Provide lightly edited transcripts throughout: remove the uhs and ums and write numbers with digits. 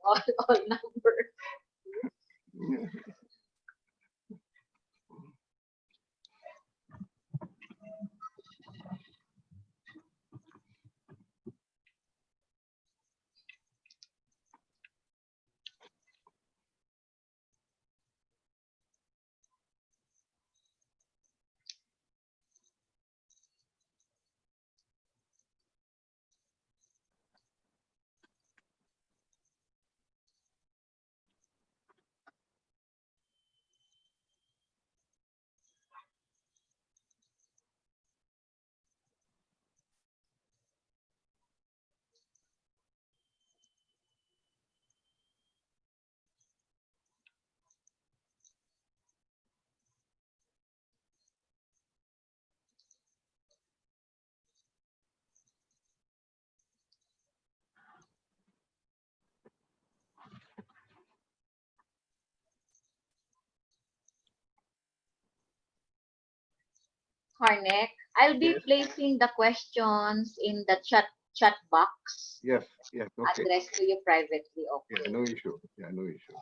all number. Harnek, I'll be placing the questions in the chat box. Yes, yes, okay. Addressed to you privately, okay. Yeah, no issue. Yeah, no issue.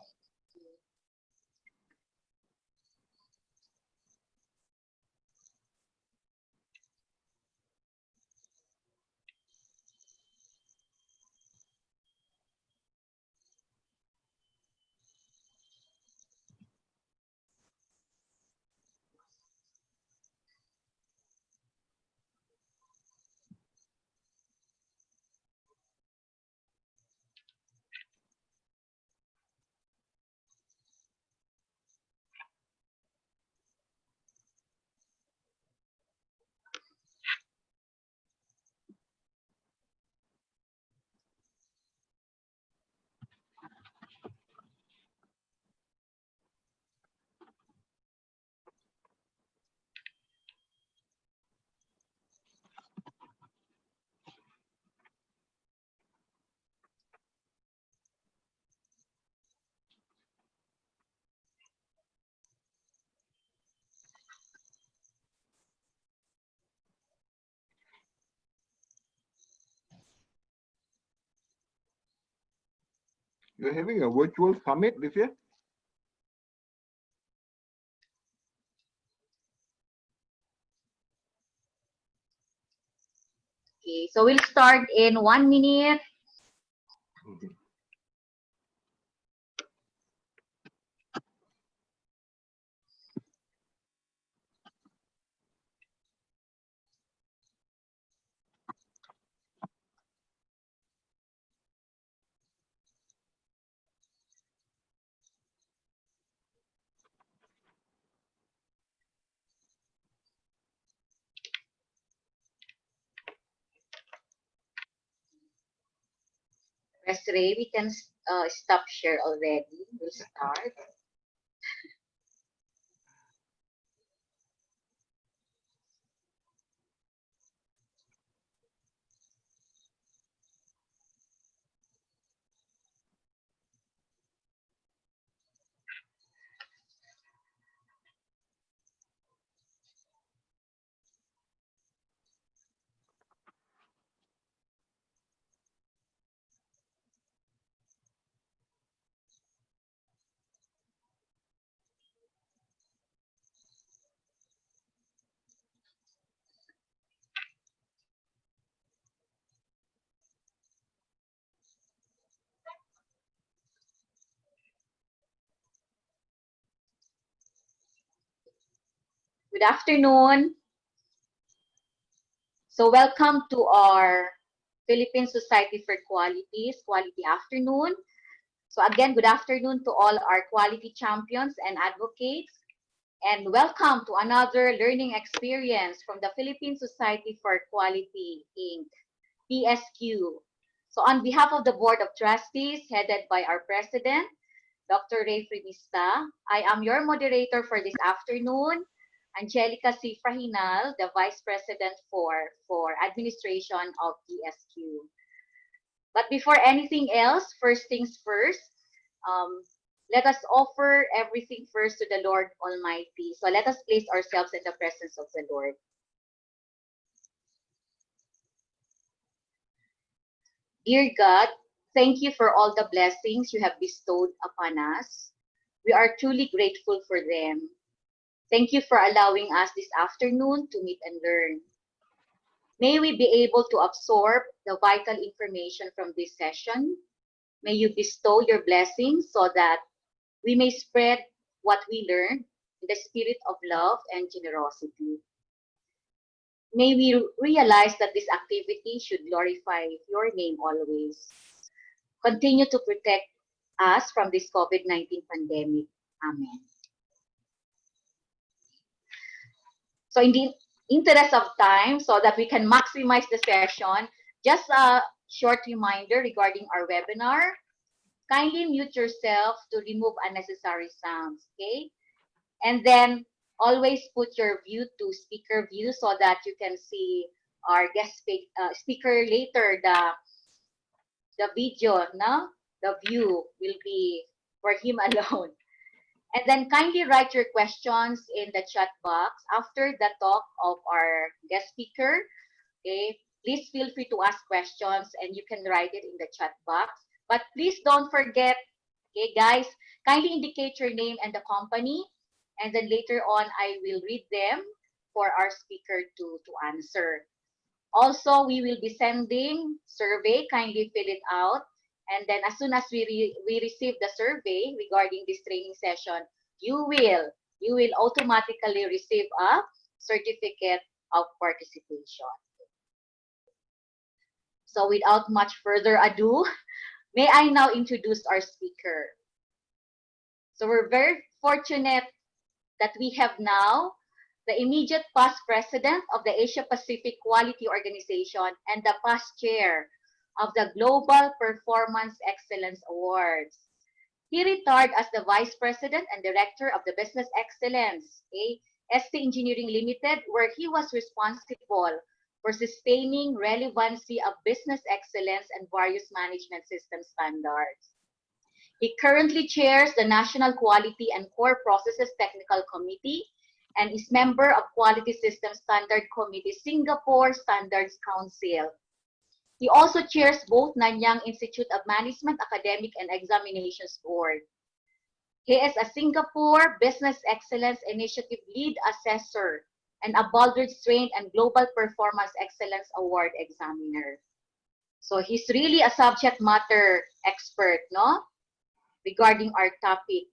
You're having a virtual summit this year? Okay, so we'll start in 1 minute. Press Ray, we can stop share already. We'll start. Good afternoon. So welcome to our Philippine Society for Qualities, Quality Afternoon. So again, good afternoon to all our quality champions and advocates. And welcome to another learning experience from the Philippine Society for Quality, Inc., PSQ. So on behalf of the Board of Trustees, headed by our President, Dr. Ray Frimista, I am your moderator for this afternoon, Angelica C. Frahinal, the Vice President for Administration of PSQ. But before anything else, first things first, let us offer everything first to the Lord Almighty. So let us place ourselves in the presence of the Lord. Dear God, Thank you for all the blessings you have bestowed upon us. We are truly grateful for them. Thank you for allowing us this afternoon to meet and learn. May we be able to absorb the vital information from this session. May you bestow your blessings so that we may spread what we learned in the spirit of love and generosity. May we realize that this activity should glorify your name always. Continue to protect us from this COVID-19 pandemic. Amen. So in the interest of time, so that we can maximize the session, just a short reminder regarding our webinar. Kindly mute yourself to remove unnecessary sounds, okay? And then always put your view to speaker view so that you can see our guest speaker later. The video, no? The view will be for him alone. And then kindly write your questions in the chat box after the talk of our guest speaker. Okay, please feel free to ask questions and you can write it in the chat box. But please don't forget, okay, guys, kindly indicate your name and the company. And then later on, I will read them for our speaker to answer. Also, we will be sending survey. Kindly fill it out. And then as soon as we receive the survey regarding this training session, you will automatically receive a certificate of participation. So without much further ado, may I now introduce our speaker. So we're very fortunate that we have now the immediate past president of the Asia Pacific Quality Organization and the past chair of the Global Performance Excellence Awards. He retired as the vice president and director of the Business Excellence, ST Engineering Limited, where he was responsible for sustaining relevancy of business excellence and various management system standards. He currently chairs the National Quality and Core Processes Technical Committee and is member of Quality System Standard Committee Singapore Standards Council. He also chairs both Nanyang Institute of Management Academic and Examinations Board. He is a Singapore Business Excellence Initiative Lead Assessor and a Baldrige Trained and Global Performance Excellence Award Examiner. So he's really a subject matter expert, no? Regarding our topic.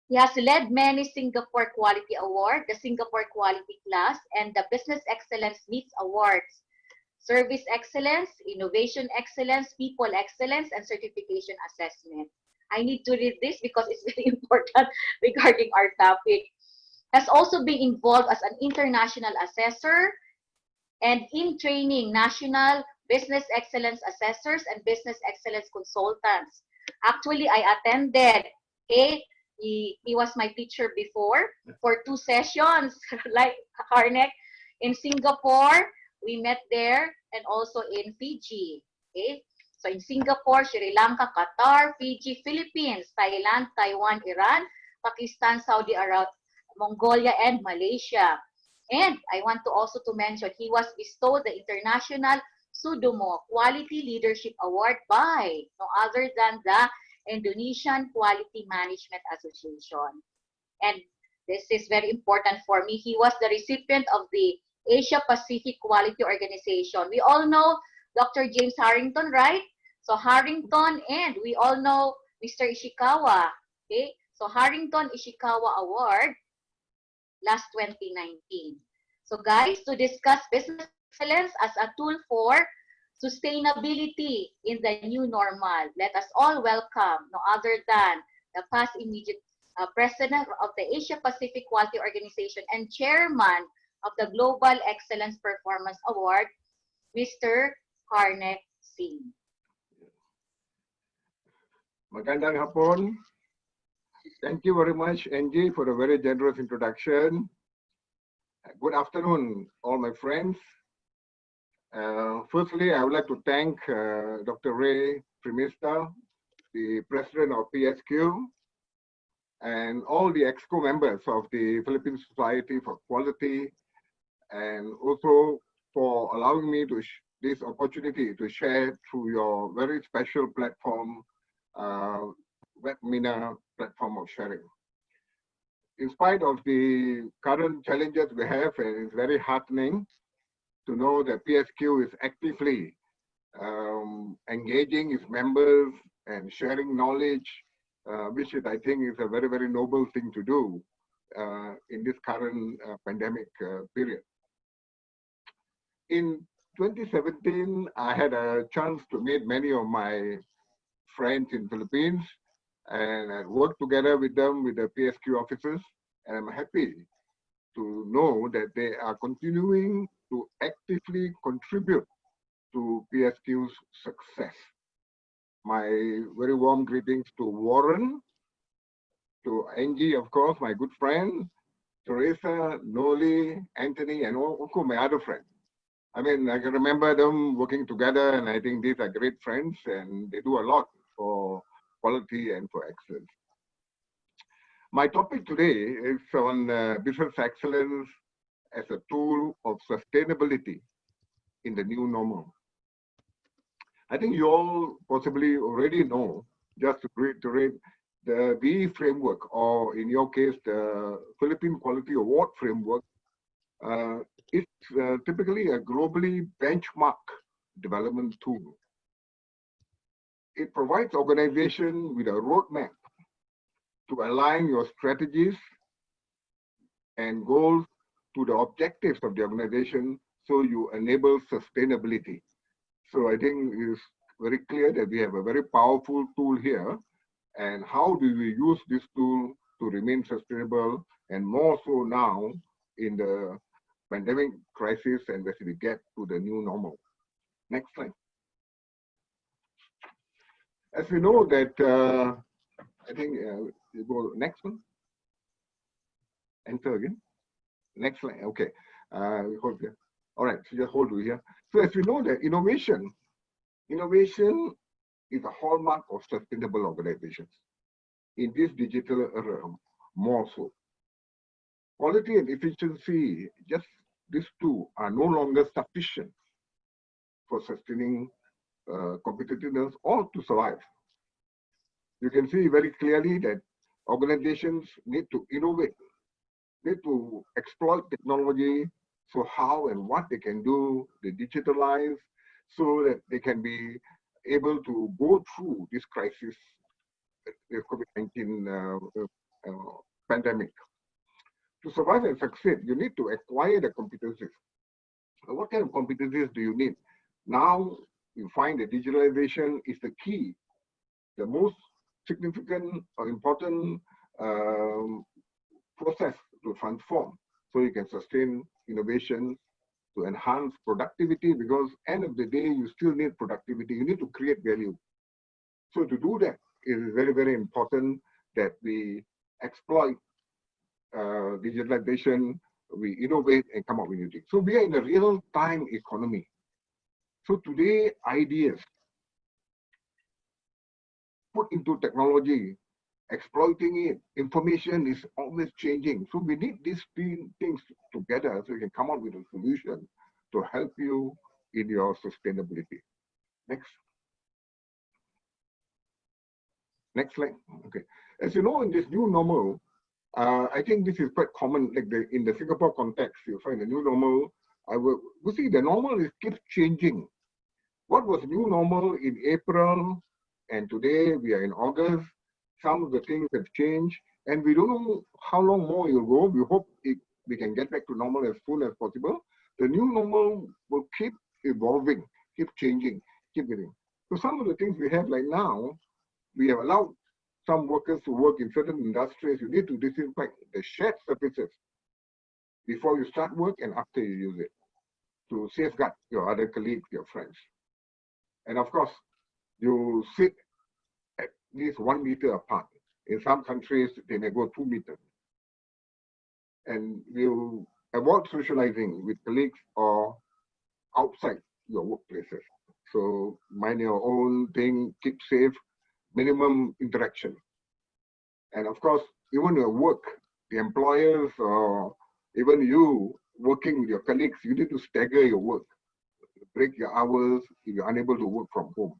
He has led many Singapore Quality Award, the Singapore Quality Class, and the Business Excellence Meets Awards, Service Excellence, Innovation Excellence, People Excellence, and Certification Assessment. I need to read this because it's very important regarding our topic. Has also been involved as an international assessor and in training national business excellence assessors and business excellence consultants. Actually, I attended, okay? He was my teacher before for 2 sessions, like Harnek, in Singapore. We met there and also in Fiji, okay? So in Singapore, Sri Lanka, Qatar, Fiji, Philippines, Thailand, Taiwan, Iran, Pakistan, Saudi Arabia, Mongolia, and Malaysia. And I want to also to mention, he was bestowed the International Sudomo Quality Leadership Award by no other than the Indonesian Quality Management Association. And this is very important for me. He was the recipient of the Asia Pacific Quality Organization. We all know Dr. James Harrington, right? So Harrington, and we all know Mr. Ishikawa. Okay? So Harrington Ishikawa Award last 2019. So guys, to discuss business excellence as a tool for sustainability in the new normal, let us all welcome no other than the past immediate president of the Asia Pacific Quality Organization and chairman of the Global Excellence Performance Award, Mr. Harnek Singh. Magandang hapon. Thank you very much, Angie, for a very generous introduction. Good afternoon, all my friends. Firstly, I would like to thank Dr. Ray Primista, the president of PSQ, and all the EXCO members of the Philippine Society for Quality, and also for allowing me to this opportunity to share through your very special platform, webinar platform of sharing. In spite of the current challenges we have, and it's very heartening to know that PSQ is actively engaging its members and sharing knowledge, which is, I think, is a very, very noble thing to do in this current pandemic period. In 2017, I had a chance to meet many of my friends in Philippines, and I worked together with them, with the PSQ officers, and I'm happy to know that they are continuing to actively contribute to PSQ's success. My very warm greetings to Warren, to Angie, of course, my good friend, Teresa, Noli, Anthony, and also my other friends. I mean, I can remember them working together, and I think these are great friends, and they do a lot for quality and for excellence. My topic today is on business excellence as a tool of sustainability in the new normal. I think you all possibly already know, just to reiterate, the BE framework, or in your case, the Philippine Quality Award framework, is typically a globally benchmark development tool. It provides organizations with a roadmap to align your strategies and goals to the objectives of the organization, so you enable sustainability. So I think it's very clear that we have a very powerful tool here, and how do we use this tool to remain sustainable, and more so now in the pandemic crisis and as we get to the new normal. Next slide. As we know that, I think you go next one. Enter again. Next slide. Okay. Hold here. All right. So just hold here. So as we know that innovation is a hallmark of sustainable organizations. In this digital era, more so. Quality and efficiency, just these two, are no longer sufficient for sustaining competitiveness or to survive. You can see very clearly that organizations need to innovate, need to exploit technology, so how and what they can do, they digitalize, so that they can be able to go through this crisis, the COVID-19 pandemic. To survive and succeed, you need to acquire the competencies. What kind of competencies do you need? Now, you find that digitalization is the key, the most significant or important process to transform, so you can sustain innovation, to enhance productivity, because end of the day, you still need productivity. You need to create value. So to do that, it is very, very important that we exploit digitalization, we innovate and come up with new things. So we are in a real-time economy. So today, ideas put into technology, exploiting it, information is always changing. So we need these three things together so we can come up with a solution to help you in your sustainability. Next. Next slide. Okay. As you know, in this new normal, I think this is quite common, like in the Singapore context, you find the new normal. We see the normal keeps changing. What was new normal in April, and today we are in August, some of the things have changed, and we don't know how long more it will go. We hope we can get back to normal as soon as possible. The new normal will keep evolving, keep changing, keep getting. So some of the things we have like now, we have allowed some workers to work in certain industries. You need to disinfect the shared surfaces before you start work and after you use it, to safeguard your other colleagues, your friends. And of course, you sit at least 1 meter apart. In some countries, they may go 2 meters. And you avoid socializing with colleagues or outside your workplaces. So mind your own thing, keep safe, minimum interaction. And of course, even your work, the employers or even you working with your colleagues, you need to stagger your work. break your hours if you're unable to work from home.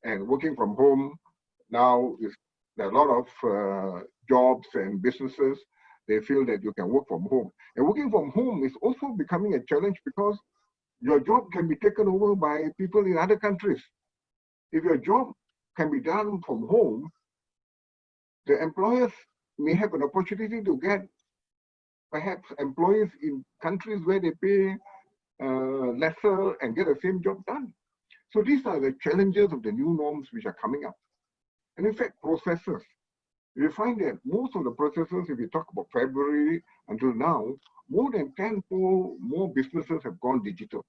And working from home now is there are a lot of jobs and businesses. They feel that you can work from home. And working from home is also becoming a challenge because your job can be taken over by people in other countries. If your job can be done from home, the employers may have an opportunity to get perhaps employees in countries where they pay lesser and get the same job done. So these are the challenges of the new norms which are coming up. And in fact, processes. You find that most of the processes, if you talk about February until now, more than 10 more businesses have gone digital.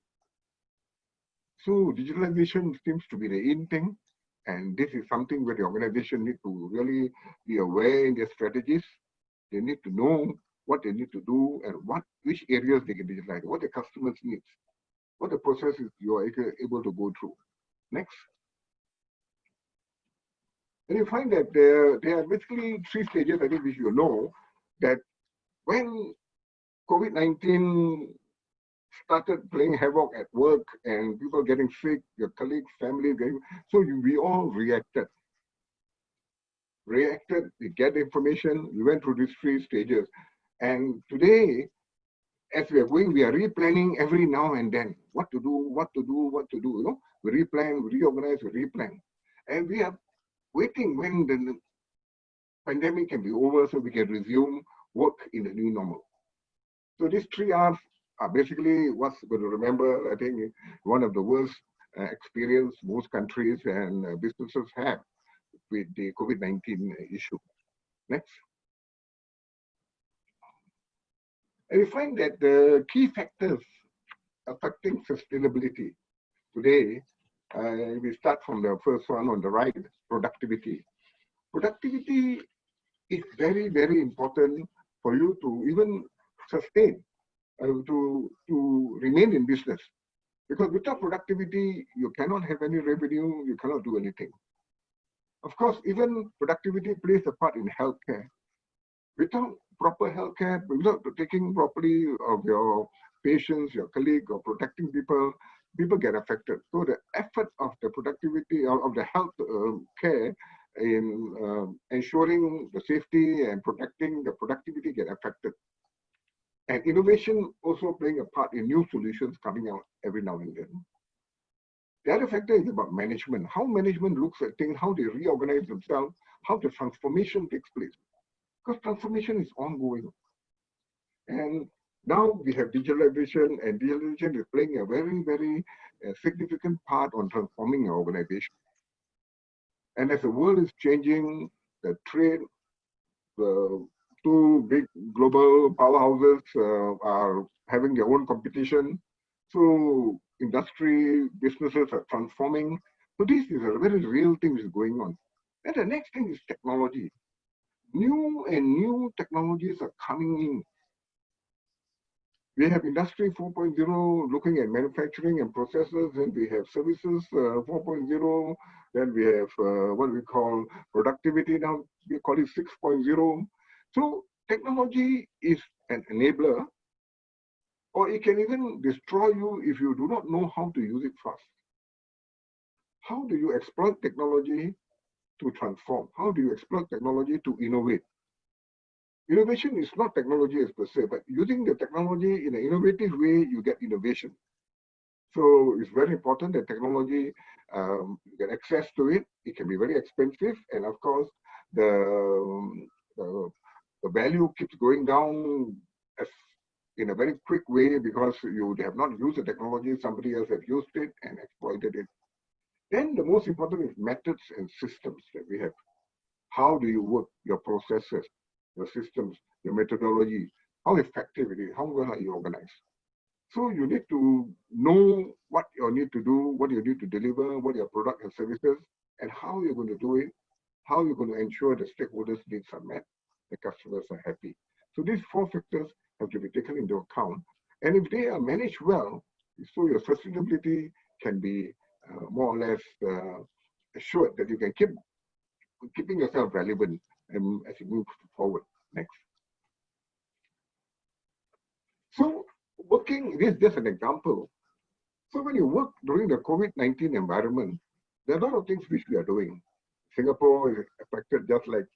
So digitalization seems to be the in thing. And this is something where the organization need to really be aware in their strategies. They need to know what they need to do and which areas they can digitalize, what the customers need, what the processes you are able to go through. Next. And you find that there are basically 3 stages, I think, which you know, that when COVID-19 started playing havoc at work and people getting sick, your colleagues, family getting, so we all reacted. We get information, we went through these 3 stages. And today, as we are going, we are replanning every now and then, what to do, you know, we replan, we reorganize, we replan. And we are waiting when the pandemic can be over so we can resume work in the new normal. So these 3 R's are basically what's going to remember, I think, one of the worst experience most countries and businesses have with the COVID-19 issue. Next. And we find that the key factors affecting sustainability today, we start from the first one on the right, productivity. Productivity is very, very important for you to even sustain, to remain in business. Because without productivity, you cannot have any revenue, you cannot do anything. Of course, even productivity plays a part in healthcare. Without proper healthcare, without taking properly of your patients, your colleague, or protecting people, people get affected. So the effort of the productivity of the health care in ensuring the safety and protecting the productivity get affected. And innovation also playing a part in new solutions coming out every now and then. The other factor is about management. How management looks at things, how they reorganize themselves, how the transformation takes place. Because transformation is ongoing. And now we have digitalization, and digitalization is playing a very, very significant part on transforming our organization. And as the world is changing, the trade, the 2 big global powerhouses are having their own competition. So industry, businesses are transforming. So this is a very real thing which is going on. And the next thing is technology. New and new technologies are coming in. We have Industry 4.0 looking at manufacturing and processes, and we have Services 4.0, then we have what we call productivity now, we call it 6.0. So technology is an enabler, or it can even destroy you if you do not know how to use it fast. How do you exploit technology to transform? How do you exploit technology to innovate? Innovation is not technology as per se, but using the technology in an innovative way, you get innovation. So it's very important that technology, you get access to it. It can be very expensive. And of course, the value keeps going down in a very quick way because you have not used the technology, somebody else has used it and exploited it. Then the most important is methods and systems that we have. How do you work your processes, your systems, your methodology, how effective it is, how well are you organized? So you need to know what you need to do, what you need to deliver, what your product and services, and how you're going to do it, how you're going to ensure the stakeholders' needs are met, the customers are happy. So these 4 factors have to be taken into account. And if they are managed well, so your sustainability can be more or less assured that you can keeping yourself relevant as you move forward. Next. So working, this is just an example. So when you work during the COVID-19 environment, there are a lot of things which we are doing. Singapore is affected just like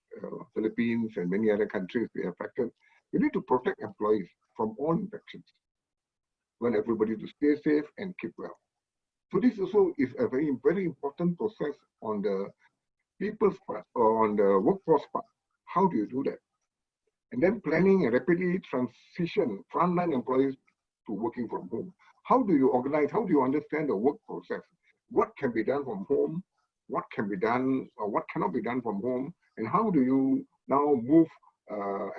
Philippines and many other countries we are affected. We need to protect employees from all infections. We want everybody to stay safe and keep well. So this also is a very, very important process on the people's part or on the workforce part. How do you do that? And then planning and rapidly transition frontline employees to working from home. How do you organize? How do you understand the work process? What can be done from home? What can be done or what cannot be done from home? And how do you now move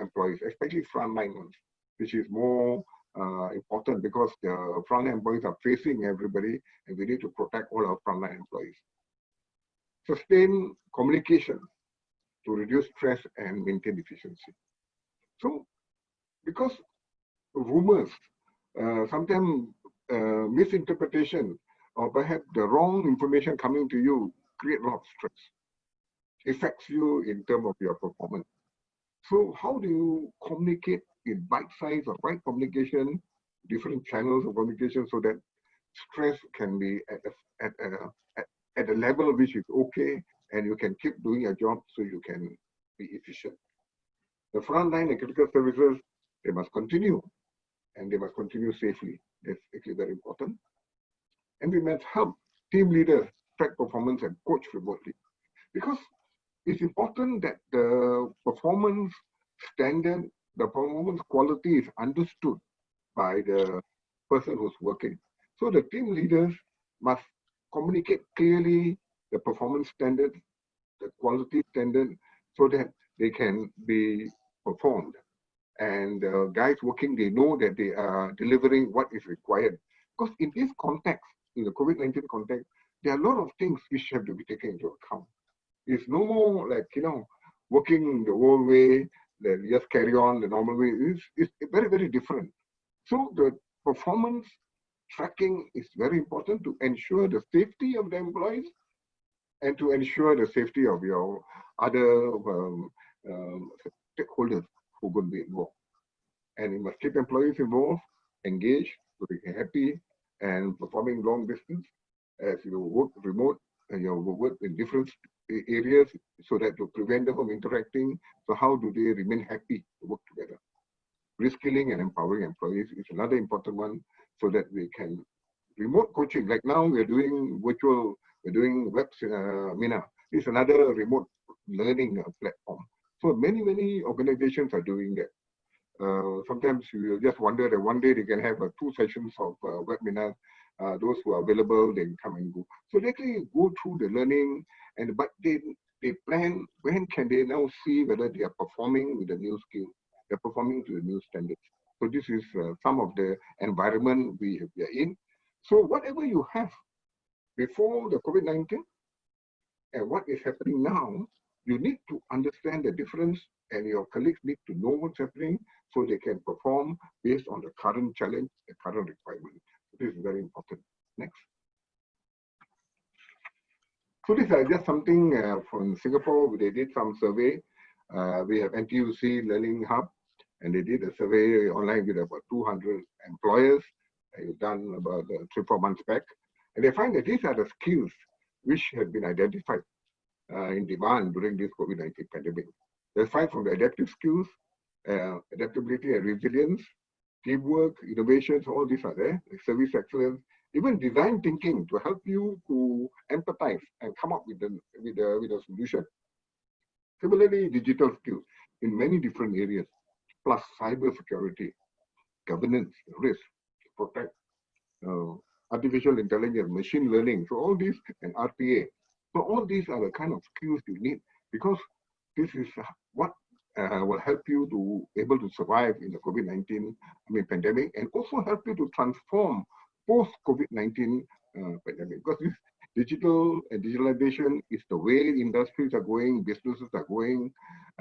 employees, especially frontline ones, which is more important because the frontline employees are facing everybody and we need to protect all our frontline employees. Sustain communication to reduce stress and maintain efficiency. So, because rumors, sometimes misinterpretation, or perhaps the wrong information coming to you create a lot of stress. It affects you in terms of your performance. So, how do you communicate in bite size or right communication, different channels of communication, so that stress can be at a level which is okay, and you can keep doing your job so you can be efficient. The frontline and critical services, they must continue, and they must continue safely. That's actually very important. And we must help team leaders track performance and coach remotely. Because it's important that the performance standard, the performance quality is understood by the person who's working. So the team leaders must communicate clearly the performance standard, the quality standard, so that they can be performed. And guys working, they know that they are delivering what is required. Because in this context, in the COVID-19 context, there are a lot of things which have to be taken into account. It's no more like, working the old way, then just carry on the normal way. It's very, very different. So the performance tracking is very important to ensure the safety of the employees and to ensure the safety of your other stakeholders who could be involved. And you must keep employees involved, engaged, so they can happy and performing long distance as you work remote and you work in different areas so that to prevent them from interacting. So how do they remain happy to work together? Reskilling and empowering employees is another important one so that we can remote coaching. Like now we're doing virtual, we're doing web Mina. It's another remote learning platform. So many organizations are doing that. Sometimes you just wonder that one day they can have 2 sessions of webinar. Those who are available, they come and go. So they actually go through the learning, but they plan when can they now see whether they are performing with the new skill, they're performing to the new standards. So this is some of the environment we are in. So whatever you have before the COVID-19 and what is happening now, you need to understand the difference, and your colleagues need to know what's happening so they can perform based on the current challenge, the current requirement. This is very important. Next. So this is just something from Singapore. They did some survey. We have NTUC Learning Hub, and they did a survey online with about 200 employers. It's done about 3-4 months back. And they find that these are the skills which have been identified in demand during this COVID-19 pandemic. They find from the adaptive skills, adaptability and resilience, teamwork, innovations, all these are there, service excellence, even design thinking to help you to empathize and come up with a solution. Similarly, digital skills in many different areas, plus cyber security, governance, risk, protect, artificial intelligence, machine learning, so all these, and RPA. So all these are the kind of skills you need because this is what will help you to able to survive in the COVID-19 pandemic, and also help you to transform post-COVID-19 pandemic. Because this digital and digitalization is the way industries are going, businesses are going,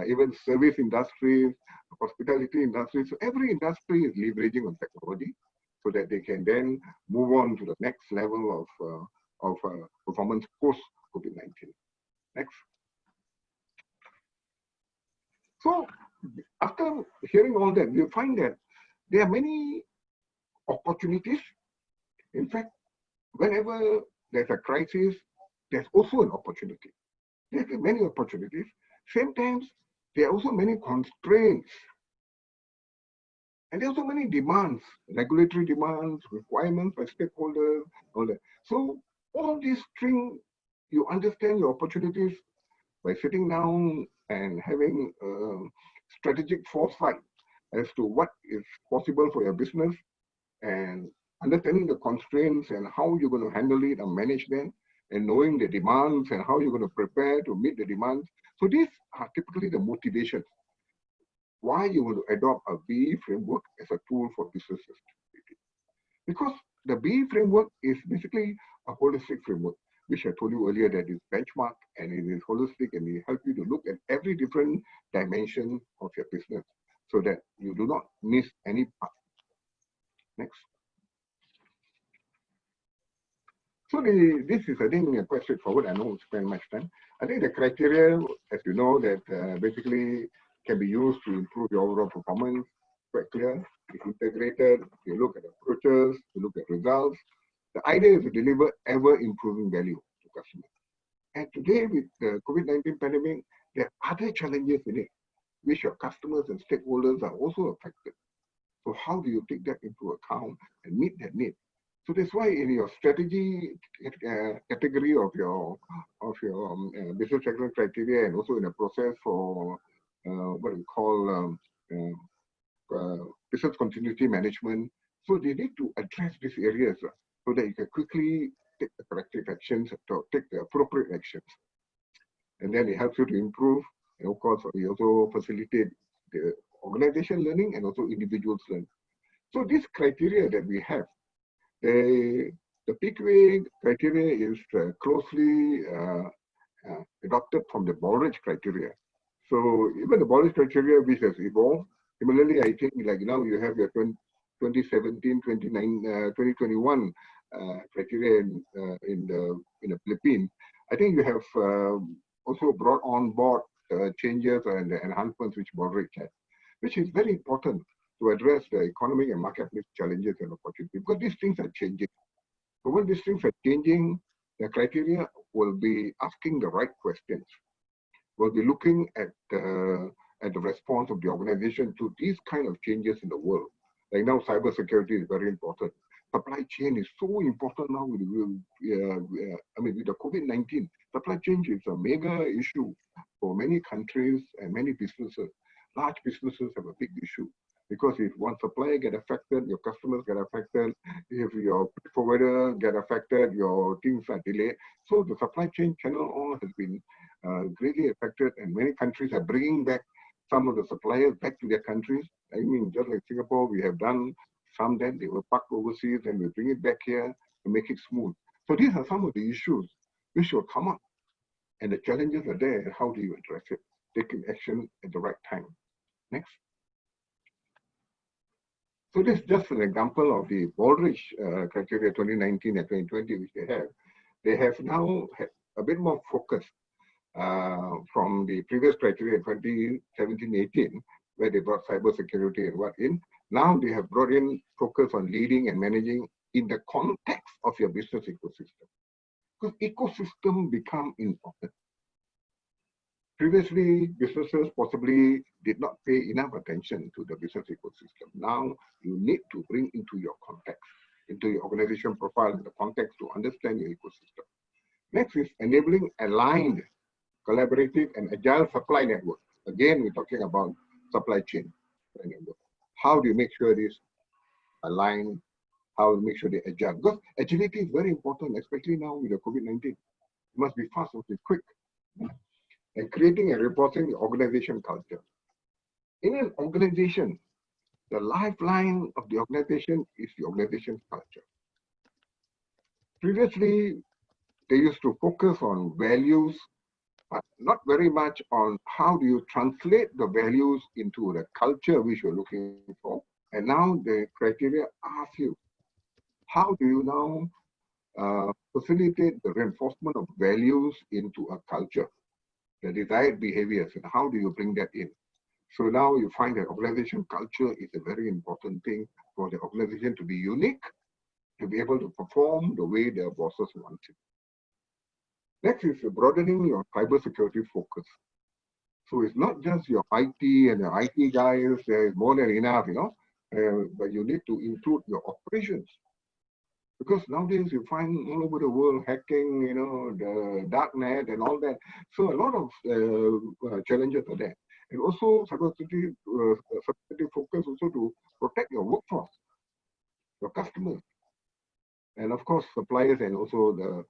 even service industries, hospitality industries. So every industry is leveraging on technology so that they can then move on to the next level of performance post-COVID-19. Next. So after hearing all that, we find that there are many opportunities. In fact, whenever there's a crisis, there's also an opportunity. There are many opportunities. Same times, there are also many constraints. And there are also many demands, regulatory demands, requirements by stakeholders, all that. So all these string, you understand your opportunities by sitting down and having strategic foresight as to what is possible for your business and understanding the constraints and how you're going to handle it and manage them and knowing the demands and how you're going to prepare to meet the demands. So these are typically the motivations why you want to adopt a BE framework as a tool for business sustainability. Because the BE framework is basically a holistic framework, which I told you earlier that is benchmark and it is holistic and it helps you to look at every different dimension of your business so that you do not miss any part. Next. So this is, I think, quite straightforward. I don't want to spend much time. I think the criteria, as you know, that basically can be used to improve your overall performance, quite clear. It's integrated. You look at approaches, you look at results. The idea is to deliver ever improving value to customers. And today, with the COVID-19 pandemic, there are other challenges in it, which your customers and stakeholders are also affected. So how do you take that into account and meet that need? So that's why in your strategy category of your business excellence criteria and also in a process for what we call business continuity management, so they need to address these areas so that you can quickly take the corrective actions or take the appropriate actions. And then it helps you to improve, and of course, we also facilitate the organization learning and also individuals learning. So this criteria that we have, the PQA criteria is closely adopted from the Baldrige criteria. So even the Baldrige criteria, which has evolved, similarly, I think like now you have your 2017, 2021 criteria in the Philippines. I think you have also brought on board changes and the enhancements which Baldrige had, which is very important to address the economic and marketplace challenges and opportunities, because these things are changing. So when these things are changing, the criteria will be asking the right questions. We'll be looking at the response of the organization to these kind of changes in the world. Like now, cybersecurity is very important. Supply chain is so important now with the COVID-19. Supply chain is a mega issue for many countries and many businesses. Large businesses have a big issue because if one supplier get affected, your customers get affected. If your provider get affected, your things are delayed. So the supply chain channel all has been greatly affected, and many countries are bringing back some of the suppliers back to their countries. I mean, just like Singapore, we have done some that they were parked overseas and we bring it back here to make it smooth. So these are some of the issues which will come up, and the challenges are there. How do you address it? Taking action at the right time. Next. So this is just an example of the Baldrige criteria 2019 and 2020, which they have. They have now a bit more focus from the previous criteria 2017-18, where they brought cybersecurity and what in. Now they have brought in focus on leading and managing in the context of your business ecosystem. Because ecosystem become important. Previously, businesses possibly did not pay enough attention to the business ecosystem. Now you need to bring into your context, into your organization profile, the context to understand your ecosystem. Next is enabling aligned, collaborative, and agile supply network. Again, we're talking about supply chain network. How do you make sure it is aligned? How do you make sure they're agile? Because agility is very important, especially now with the COVID-19. You must be fast, must be quick. And creating and reinforcing the organization culture. In an organization, the lifeline of the organization is the organization's culture. Previously, they used to focus on values, but not very much on how do you translate the values into the culture which you're looking for. And now the criteria ask you, how do you now facilitate the reinforcement of values into a culture, the desired behaviors, and how do you bring that in? So now you find that organization culture is a very important thing for the organization to be unique to be able to perform the way their bosses want it. Next is broadening your cybersecurity focus. So it's not just your IT and your IT guys, there is more than enough, but you need to include your operations. Because nowadays you find all over the world hacking, the dark net and all that. So a lot of challenges are there. And also cybersecurity focus also to protect your workforce, your customers, and of course suppliers, and also the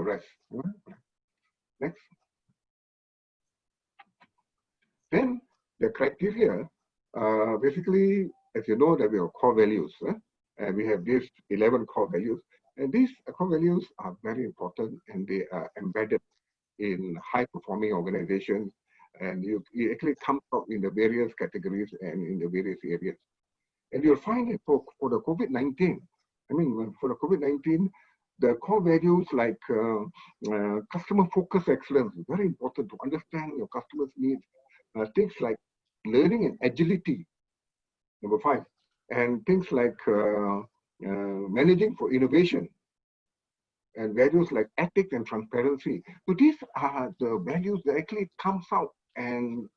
rest. Next. Then the criteria, basically, as you know, that we have core values, and we have these 11 core values, and these core values are very important, and they are embedded in high-performing organizations, and it actually comes out in the various categories and in the various areas. And you'll find that for the COVID-19, the core values like customer focus excellence is very important to understand your customers' needs. Things like learning and agility, number 5, and things like managing for innovation, and values like ethics and transparency. So these are the values that actually comes out, and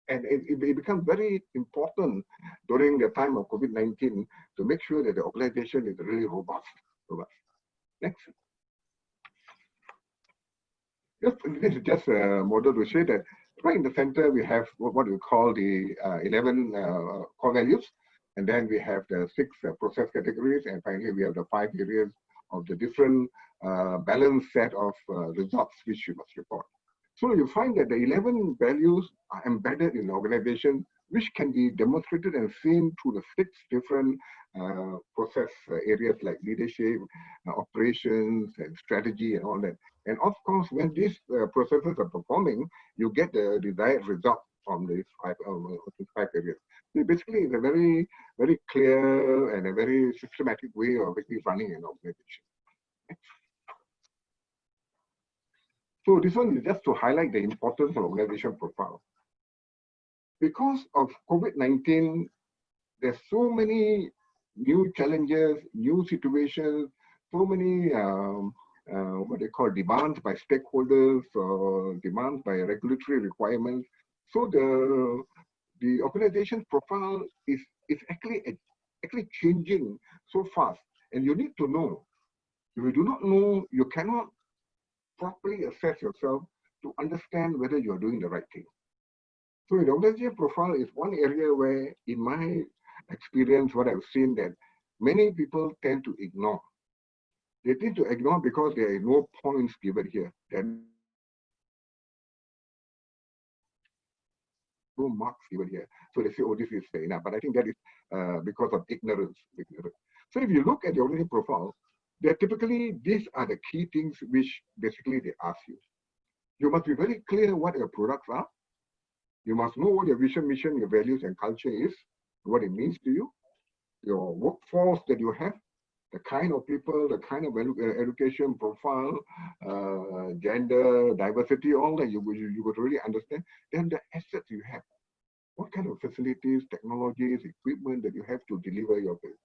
it becomes very important during the time of COVID-19 to make sure that the organization is really robust. Next. This is just a model to show that right in the center we have what we call the 11 core values, and then we have the 6 process categories, and finally we have the 5 areas of the different balanced set of results which you must report. So you find that the 11 values are embedded in the organization, which can be demonstrated and seen through the 6 different process areas like leadership, operations, and strategy, and all that. And of course, when these processes are performing, you get the desired result from these 5 areas. So basically, it's a very, very clear and a very systematic way of actually running an organization. So this one is just to highlight the importance of organization profile. Because of COVID-19, there's so many new challenges, new situations, so many what they call demands by stakeholders, or demands by regulatory requirements. So the organization's profile is actually changing so fast, and you need to know. If you do not know, you cannot properly assess yourself to understand whether you're doing the right thing. So the organization profile is one area where, in my experience, what I've seen that many people tend to ignore. They tend to ignore because there are no points given here. There are no marks given here. So they say, oh, this is enough. But I think that is because of ignorance. So if you look at the organization profile, typically, these are the key things which basically they ask you. You must be very clear what your products are. You must know what your vision, mission, your values, and culture is, what it means to you, your workforce that you have, the kind of people, the kind of education profile, gender, diversity, all that you would really understand. Then the assets you have. What kind of facilities, technologies, equipment that you have to deliver your business.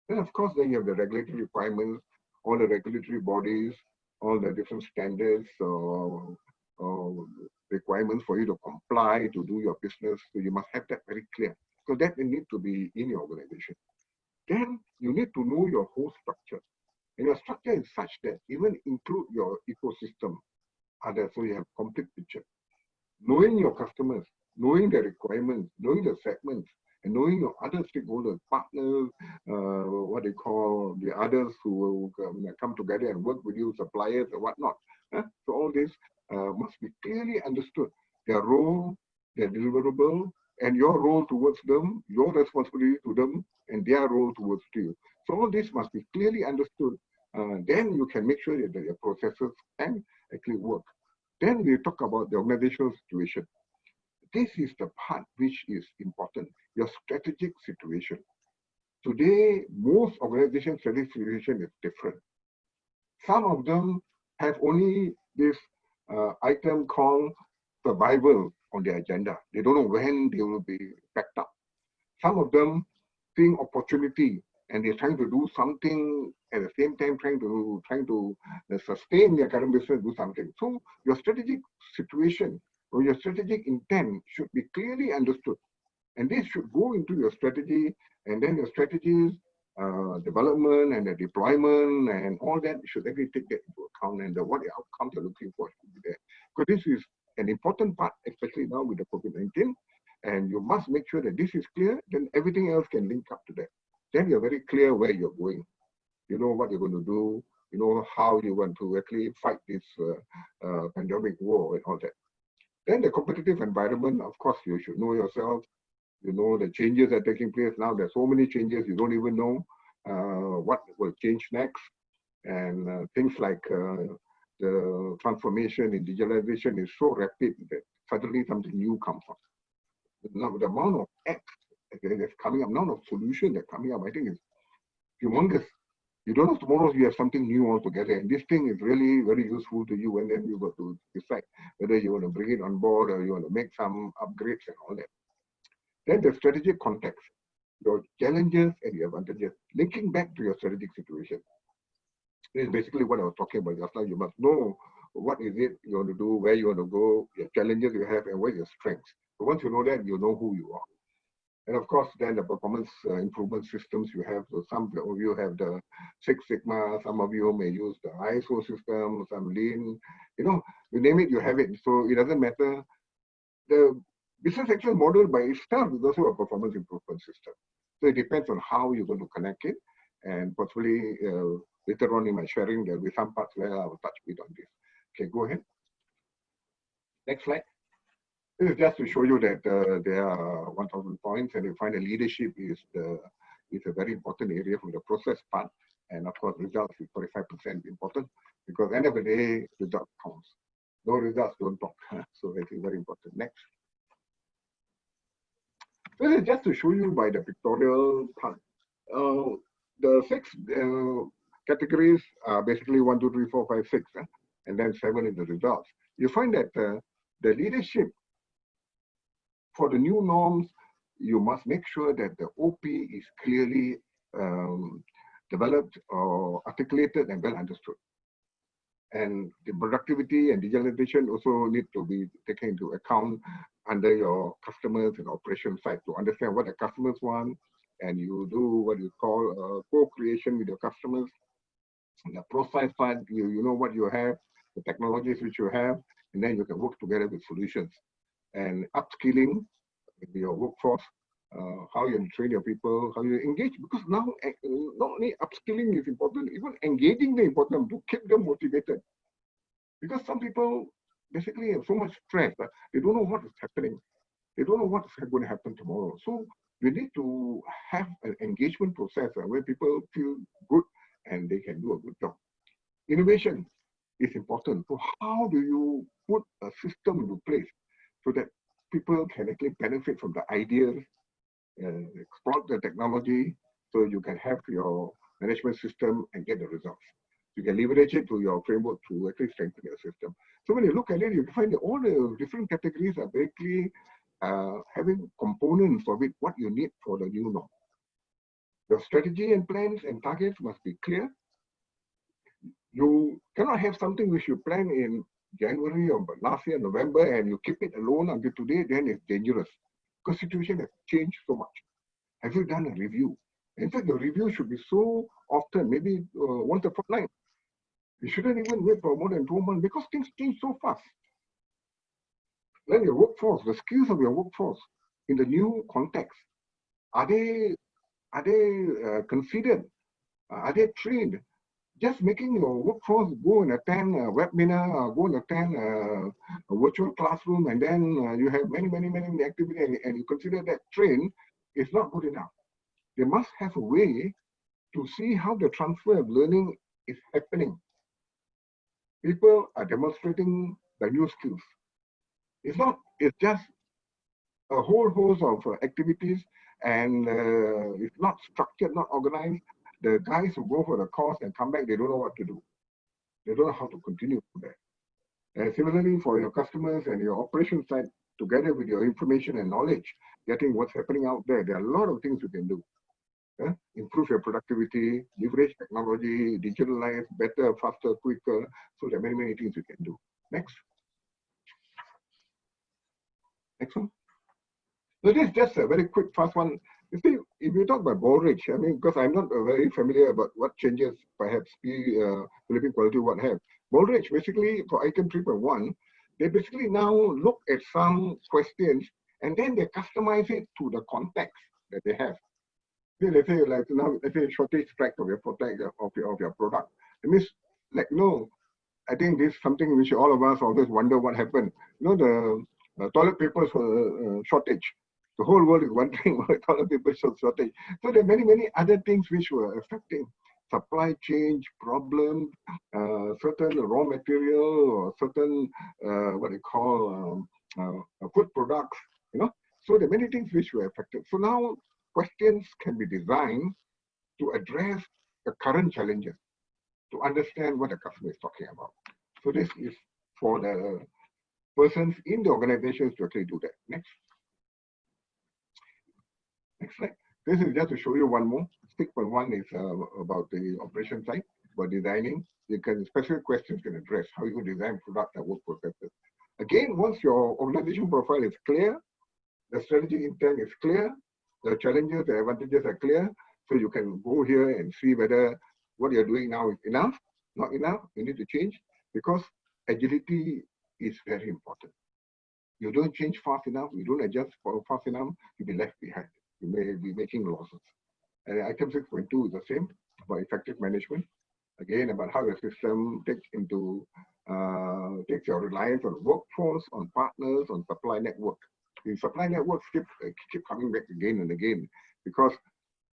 Then, of course, then you have the regulatory requirements, all the regulatory bodies, all the different standards or requirements for you to comply to do your business. So you must have that very clear. So that needs to be in your organization. Then you need to know your whole structure. And your structure is such that even include your ecosystem others, so you have complete picture. Knowing your customers, knowing their requirements, knowing the segments, and knowing your other stakeholders, partners, what they call the others who will come together and work with you, suppliers and whatnot. So all this must be clearly understood. Their role, their deliverable, and your role towards them, your responsibility to them, and their role towards you. So all this must be clearly understood. Then you can make sure that your processes can actually work. Then we talk about the organizational situation. This is the part which is important, your strategic situation. Today, most organizations' strategic situation is different. Some of them have only this item called survival on their agenda. They don't know when they will be backed up. Some of them think opportunity and they're trying to do something at the same time, trying to sustain their current business, do something. So your strategic situation or your strategic intent should be clearly understood, and this should go into your strategy, and then your strategies, development and the deployment and all that should actually take that into account, and what the outcomes you're looking for should be there. Because this is an important part, especially now with the COVID-19, and you must make sure that this is clear, then everything else can link up to that. Then you're very clear where you're going. You know what you're going to do, you know how you want to actually fight this pandemic war and all that. Then the competitive environment, of course, you should know yourself. You know the changes that are taking place now. There's so many changes, you don't even know what will change next. And things like the transformation in digitalization is so rapid that suddenly something new comes up. Now, the amount of apps that's coming up, amount of solutions that are coming up, I think is humongous. You don't know tomorrow you have something new altogether, and this thing is really very useful to you, and then you got to decide whether you want to bring it on board or you want to make some upgrades and all that. Then the strategic context, your challenges and your advantages, linking back to your strategic situation. This is basically what I was talking about just now. You must know what is it you want to do, where you want to go, your challenges you have, and what are your strengths. So once you know that, you know who you are. And of course, then the performance improvement systems you have. So some of you have the Six Sigma, some of you may use the ISO system, some Lean. You know, you name it, you have it. So it doesn't matter. The business excellence model by itself is also a performance improvement system. So it depends on how you're going to connect it. And possibly later on in my sharing, there'll be some parts where I will touch bit on this. Okay, go ahead. Next slide. This is just to show you that there are 1,000 points, and you find that leadership is a very important area from the process part. And of course, results is 45% important, because at the end of the day, result counts. No results don't talk. So that is very important. Next. This is just to show you by the pictorial part. The six categories are basically 1, 2, 3, 4, 5, 6, and then 7 is the results. You find that the leadership for the new norms, you must make sure that the OP is clearly developed or articulated and well understood. And the productivity and digitalization also need to be taken into account under your customers and operation side to understand what the customers want, and you do what you call co-creation with your customers. On the process side, you know what you have, the technologies which you have, and then you can work together with solutions. And upskilling your workforce, how you train your people, how you engage, because now not only upskilling is important, even engaging them is important to keep them motivated. Because some people basically have so much stress that they don't know what is happening. They don't know what's going to happen tomorrow. So we need to have an engagement process where people feel good and they can do a good job. Innovation is important. So how do you put a system into place so that people can actually benefit from the ideas, exploit the technology, so you can have your management system and get the results. You can leverage it to your framework to actually strengthen your system. So when you look at it, you find that all the different categories are basically having components of it, what you need for the new norm. Your strategy and plans and targets must be clear. You cannot have something which you plan in January or last year, November, and you keep it alone until today, then it's dangerous. Because situation has changed so much. Have you done a review? In fact, the review should be so often, maybe once a fortnight. You shouldn't even wait for more than 2 months because things change so fast. Then your workforce, the skills of your workforce in the new context, are they considered? Are they trained? Just making your workforce go and attend a webinar, go and attend a virtual classroom, and then you have many activities, and you consider that trained is not good enough. They must have a way to see how the transfer of learning is happening. People are demonstrating the new skills. It's just a whole host of activities, and it's not structured, not organized. The guys who go for the course and come back, they don't know what to do. They don't know how to continue from there. And similarly, for your customers and your operation side, together with your information and knowledge, getting what's happening out there, there are a lot of things you can do. improve your productivity, leverage technology, digitalize better, faster, quicker. So there are many, many things you can do. Next. Next one. So this is just a very quick, fast one. You see, if you talk about Baldrige, I mean, because I'm not very familiar about what changes perhaps Philippine quality would have. Baldrige, basically, for item 3.1, they basically now look at some questions and then they customize it to the context that they have. Let's say, like now, let's say shortage strike of your product, It means, like, no, I think this is something which all of us always wonder what happened. You know, the toilet papers shortage. The whole world is wondering why toilet paper shortage. So there are many, many other things which were affecting supply chain problems, certain raw material or certain what you call food products. You know, so there are many things which were affected. So now questions can be designed to address the current challenges, to understand what the customer is talking about. So this is for the persons in the organizations to actually do that. Next. Next slide. This is just to show you one more. 6.1 is about the operation side, about designing. You can, specific questions can address how you design product and work processes. Again, once your organization profile is clear, the strategic intent is clear, the challenges, the advantages are clear, so you can go here and see whether what you're doing now is enough, not enough, you need to change, because agility is very important. You don't change fast enough, you don't adjust fast enough, you'll be left behind. You may be making losses. And item 6.2 is the same, about effective management. Again, about how the system takes your reliance on workforce, on partners, on supply network. The supply networks keep coming back again and again, because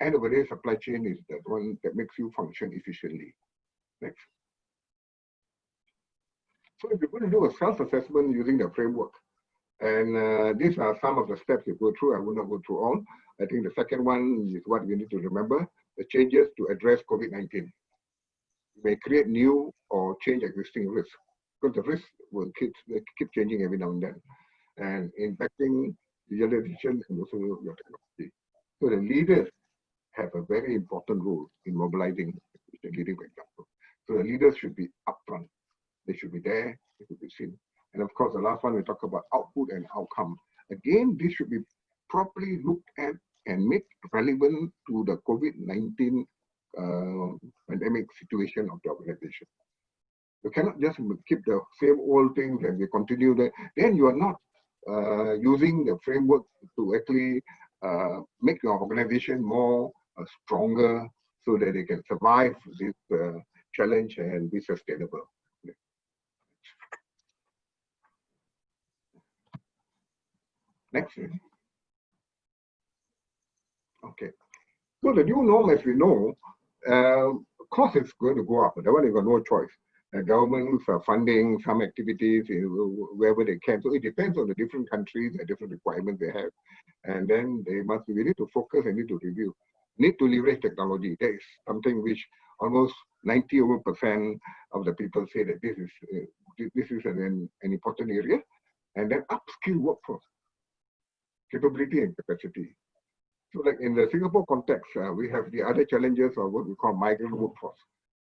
end of the day, supply chain is the one that makes you function efficiently. Next. So if you're going to do a self-assessment using the framework, and these are some of the steps you go through. I will not go through all. I think the second one is what you need to remember, the changes to address COVID-19. You may create new or change existing risks, because the risks will keep changing every now and then, and impacting digitalization and also your technology. So the leaders have a very important role in mobilizing the leading, for example. So the leaders should be upfront. They should be there, they should be seen. And of course, the last one, we talk about output and outcome. Again, this should be properly looked at and made relevant to the COVID-19 pandemic situation of the organization. You cannot just keep the same old things and we continue that. Then you are not using the framework to actually make your organization more stronger so that they can survive this challenge and be sustainable. Next. Okay. So the new norm, as we know, cost is going to go up. That one, you got no choice. Governments are funding some activities wherever they can. So it depends on the different countries and different requirements they have. And then we need to focus and need to review. Need to leverage technology. That is something which almost 90% of the people say that this is an important area. And then upskill workforce, capability and capacity. So like in the Singapore context, we have the other challenges of what we call migrant workforce.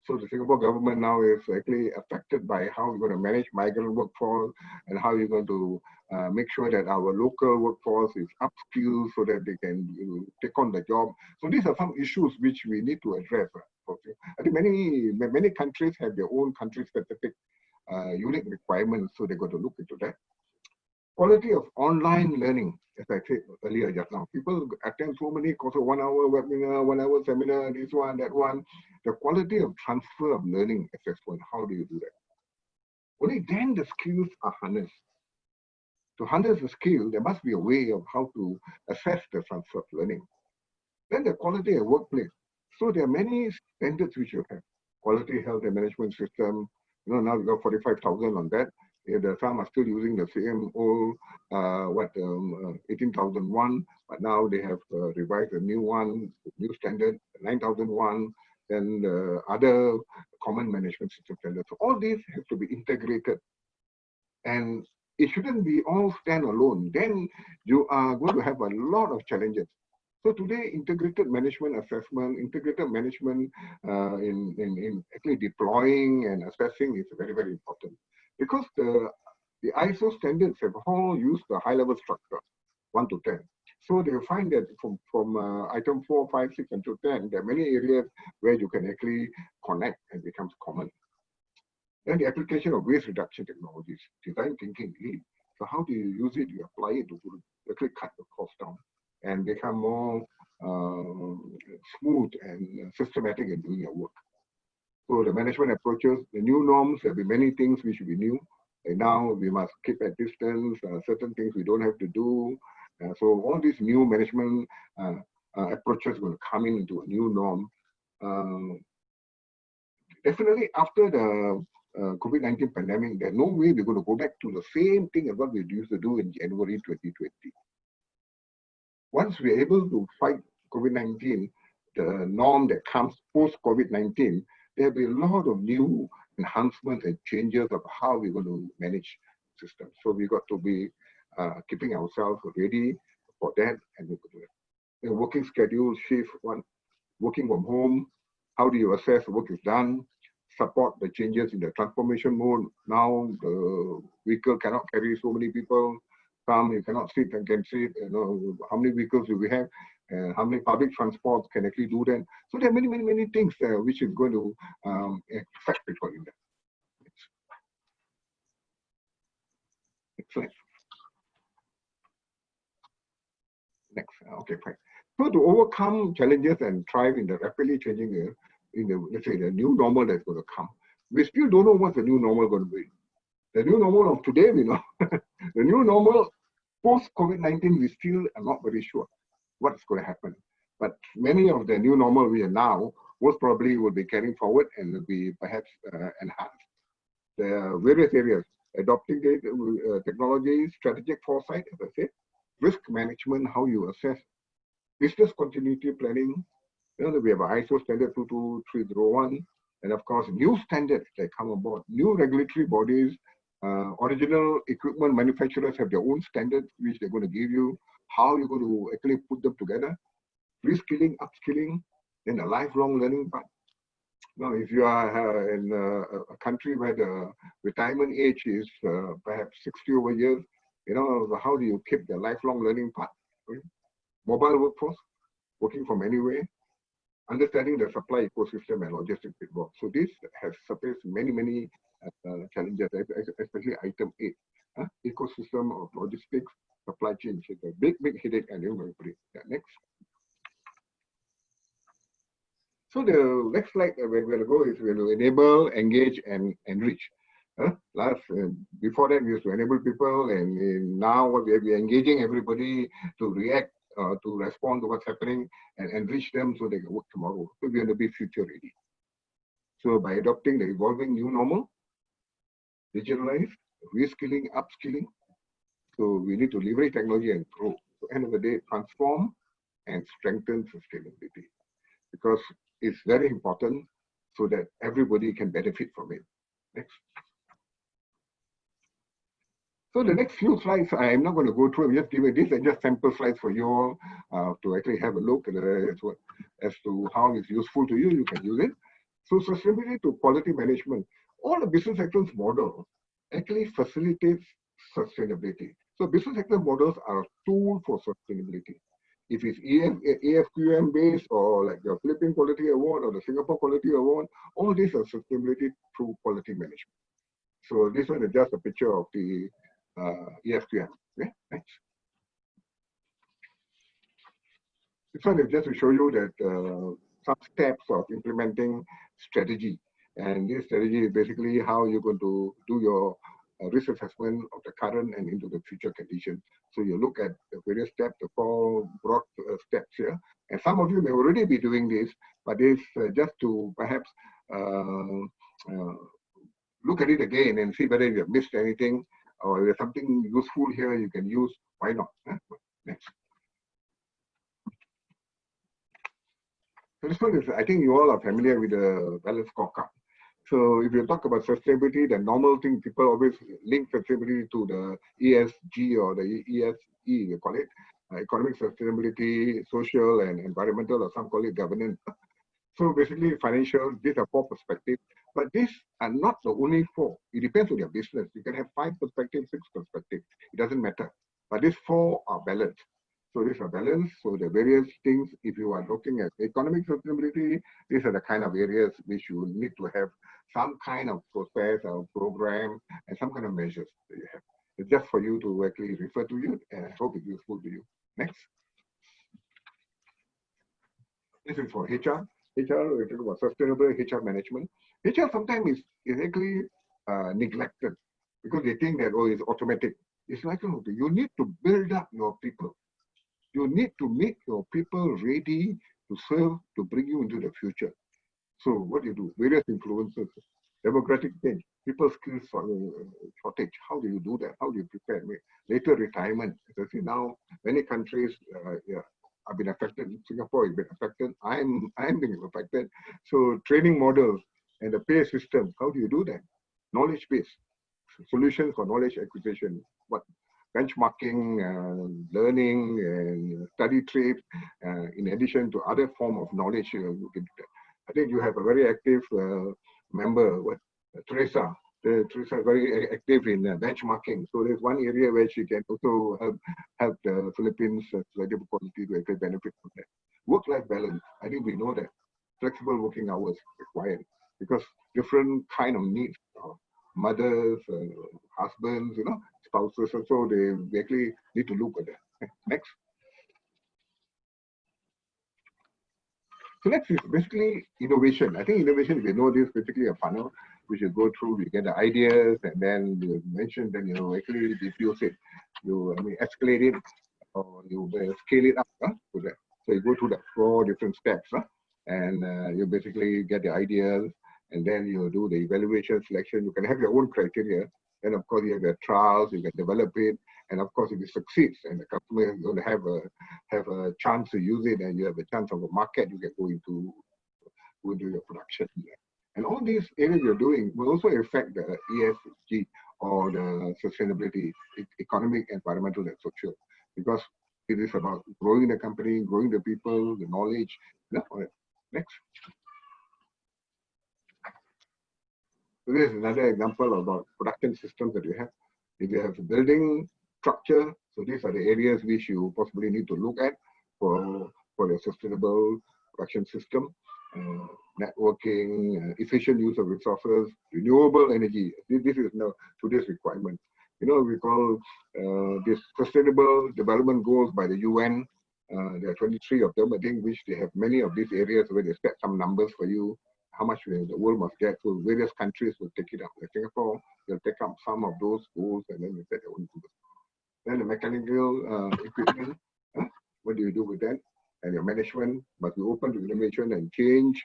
So the Singapore government now is actually affected by how we're going to manage migrant workforce and how you're going to make sure that our local workforce is upskilled so that they can take on the job. So these are some issues which we need to address. I think many countries have their own country-specific unique requirements, so they've got to look into that. Quality of online learning, as I said earlier just now. People attend so many courses, 1 hour webinar, 1 hour seminar, this one, that one. The quality of transfer of learning assessment, how do you do that? Only then the skills are harnessed. To harness the skill, there must be a way of how to assess the transfer of learning. Then the quality of workplace. So there are many standards which you have. Quality health and management system, now we got 45,000 on that. Some are still using the same old 18,001, but now they have revised a new one, new standard, 9,001, then the other common management system standards. So all these have to be integrated, and it shouldn't be all stand alone. Then you are going to have a lot of challenges. So today, integrated management assessment, integrated management in actually deploying and assessing is very, very important, because the ISO standards have all used the high-level structure, 1 to 10. So they find that from item 4, 5, 6, and to 10, there are many areas where you can actually connect and becomes common. Then the application of waste reduction technologies, design thinking lead. So how do you use it? You apply it to actually cut the cost down and become more smooth and systematic in doing your work. So the management approaches, the new norms, there'll be many things which will be new. And now we must keep at distance, certain things we don't have to do. So all these new management approaches will come into a new norm. Definitely after the COVID-19 pandemic, there's no way we're going to go back to the same thing as what we used to do in January 2020. Once we're able to fight COVID-19, the norm that comes post-COVID-19, there'll be a lot of new enhancements and changes of how we're going to manage systems. So we got to be keeping ourselves ready for that, and we could do it. The working schedule shift, one, working from home, how do you assess work is done, support the changes in the transformation mode. Now the vehicle cannot carry so many people. Some you cannot sit and can sit. You know, how many vehicles do we have? How many public transports can actually do that? So there are many, many, many things which is going to affect people in that. Next. Next. Okay, fine. So to overcome challenges and thrive in the rapidly changing, let's say the new normal that's going to come, we still don't know what the new normal going to be. The new normal of today, we know. The new normal post-COVID-19, we still are not very sure what's going to happen. But many of the new normal we are now most probably will be carrying forward and will be perhaps enhanced. There are various areas, adopting technology, strategic foresight, as I said, risk management, how you assess, business continuity planning. You know, we have ISO standard 22301, and of course, new standards that come aboard, new regulatory bodies. Original equipment manufacturers have their own standards which they're going to give you, how you're going to actually put them together, reskilling, upskilling, then a lifelong learning part. Now, if you are in a country where the retirement age is perhaps 60 over years, you know, how do you keep the lifelong learning part? Right? Mobile workforce, working from anywhere, understanding the supply ecosystem and logistics involved. So this has surfaced many, many challenges, especially item 8, ecosystem of logistics, supply chain. It's a big, big headache, and you're going to put it. Yeah, next. So the next slide we're going to go is we're going to enable, engage, and enrich. Before that, we used to enable people, and now we're engaging everybody to react, to respond to what's happening, and enrich them so they can work tomorrow. So we're going to be future ready. So by adopting the evolving new normal, digitalize, reskilling, upskilling. So we need to leverage technology and grow. So end of the day, transform and strengthen sustainability, because it's very important so that everybody can benefit from it. Next. So the next few slides, I'm not going to go through. I'm just giving these are just sample slides for you all to actually have a look as to how it's useful to you. You can use it. So sustainability to quality management. All the business excellence model actually facilitates sustainability. So business excellence models are a tool for sustainability. If it's AFQM based or like the Philippine Quality Award or the Singapore Quality Award, all these are sustainability through quality management. So this one is just a picture of the EFQM. Okay, next. This one is just to show you that some steps of implementing strategy. And this strategy is basically how you're going to do your risk assessment of the current and into the future conditions. So you look at the various steps, the 4 broad steps here. And some of you may already be doing this, but it's just to perhaps look at it again and see whether you have missed anything or there's something useful here you can use. Why not? Next. So this one is, I think you all are familiar with the balance scorecard. So if you talk about sustainability, the normal thing people always link sustainability to the ESG or the ESE, you call it. economic sustainability, social and environmental, or some call it governance. So basically, financial, these are four perspectives, but these are not the only four. It depends on your business. You can have 5 perspectives, 6 perspectives. It doesn't matter. But these four are balanced. So these are balanced. So the various things, if you are looking at economic sustainability, these are the kind of areas which you need to have some kind of process or program and some kind of measures that you have. It's just for you to actually refer to you, and I hope it's useful to you. Next. This is for HR. HR, we talk about sustainable HR management. HR sometimes is actually neglected because they think that, oh, it's automatic. It's like, oh, you need to build up your people. You need to make your people ready to serve, to bring you into the future. So what do you do? Various influences, demographic change, people skills shortage. How do you do that? How do you prepare? Later retirement. As I see now, many countries have been affected. Singapore has been affected. I'm being affected. So training models and the pay system. How do you do that? Knowledge base solutions for knowledge acquisition. What benchmarking, learning, and study trips. In addition to other form of knowledge, you can do that. I think you have a very active member, Teresa. Teresa is very active in benchmarking. So there's one area where she can also help the Philippines Society for Quality to actually benefit from that. Work-life balance. I think we know that flexible working hours required because different kind of needs, mothers, husbands, spouses, and so they actually need to look at that. Next. So next is basically innovation. I think innovation, if you know this, basically a funnel which you go through, you get the ideas, and then you mention, then actually diffuse it. You escalate it, or you scale it up to that. So you go through the 4 different steps, and you basically get the ideas, and then you do the evaluation, selection. You can have your own criteria. And of course, you have your trials, you can develop it. And of course, if it succeeds and the customer is going to have a chance to use it, and you have a chance of a market, you can go into your production. And all these areas you're doing will also affect the ESG, or the sustainability, economic, environmental, and social, because it is about growing the company, growing the people, the knowledge. Next. So this is another example about production systems that you have. If you have a building structure, so these are the areas which you possibly need to look at for a sustainable production system. Networking, efficient use of resources, renewable energy. This is now today's requirement. We call this Sustainable Development Goals by the UN. There are 23 of them, I think, which they have many of these areas where they set some numbers for you, how much the world must get. So various countries will take it up. Like Singapore, they'll take up some of those goals, and then they set their own goals. Then the mechanical equipment, what do you do with that? And your management must be open to innovation and change,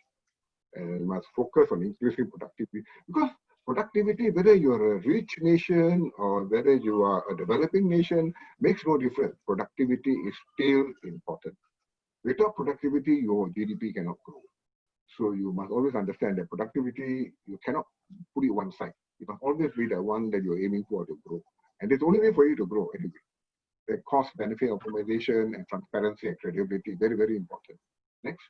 and must focus on increasing productivity. Because productivity, whether you're a rich nation or whether you are a developing nation, makes no difference. Productivity is still important. Without productivity, your GDP cannot grow. So you must always understand that productivity, you cannot put it one side. You must always be the one that you're aiming for to grow. And it's the only way for you to grow anyway. The cost benefit optimization and transparency and credibility, very, very important. Next.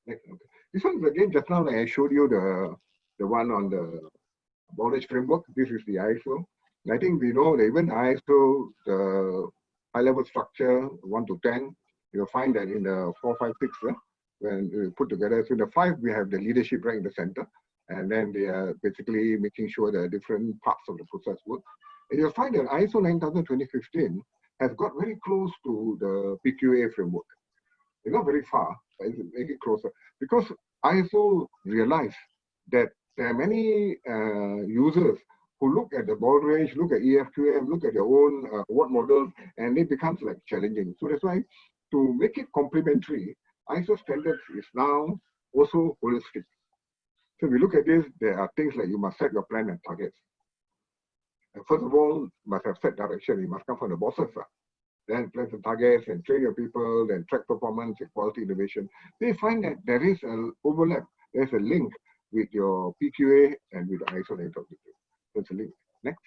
Next. Okay. This one again, just now I showed you the one on the Baldrige framework. This is the ISO. And I think we know that even ISO, the high-level structure 1 to 10, you'll find that in the 4, 5, 6, when we put together. So in the 5, we have the leadership right in the center. And then they are basically making sure that different parts of the process work. And you'll find that ISO 9000:2015 has got very close to the PQA framework. It's not very far, but it's making closer. Because ISO realized that there are many users who look at the Baldrige, look at EFQM, look at their own award model, and it becomes like challenging. So that's why, to make it complementary, ISO standards is now also holistic. So if we look at this, there are things like you must set your plan and targets. And first of all, you must have set direction. You must come from the bosses. Then plans and targets, and train your people, then track performance, quality, innovation. They find that there is an overlap. There's a link with your PQA and with the ISO 9000. There's a link. Next.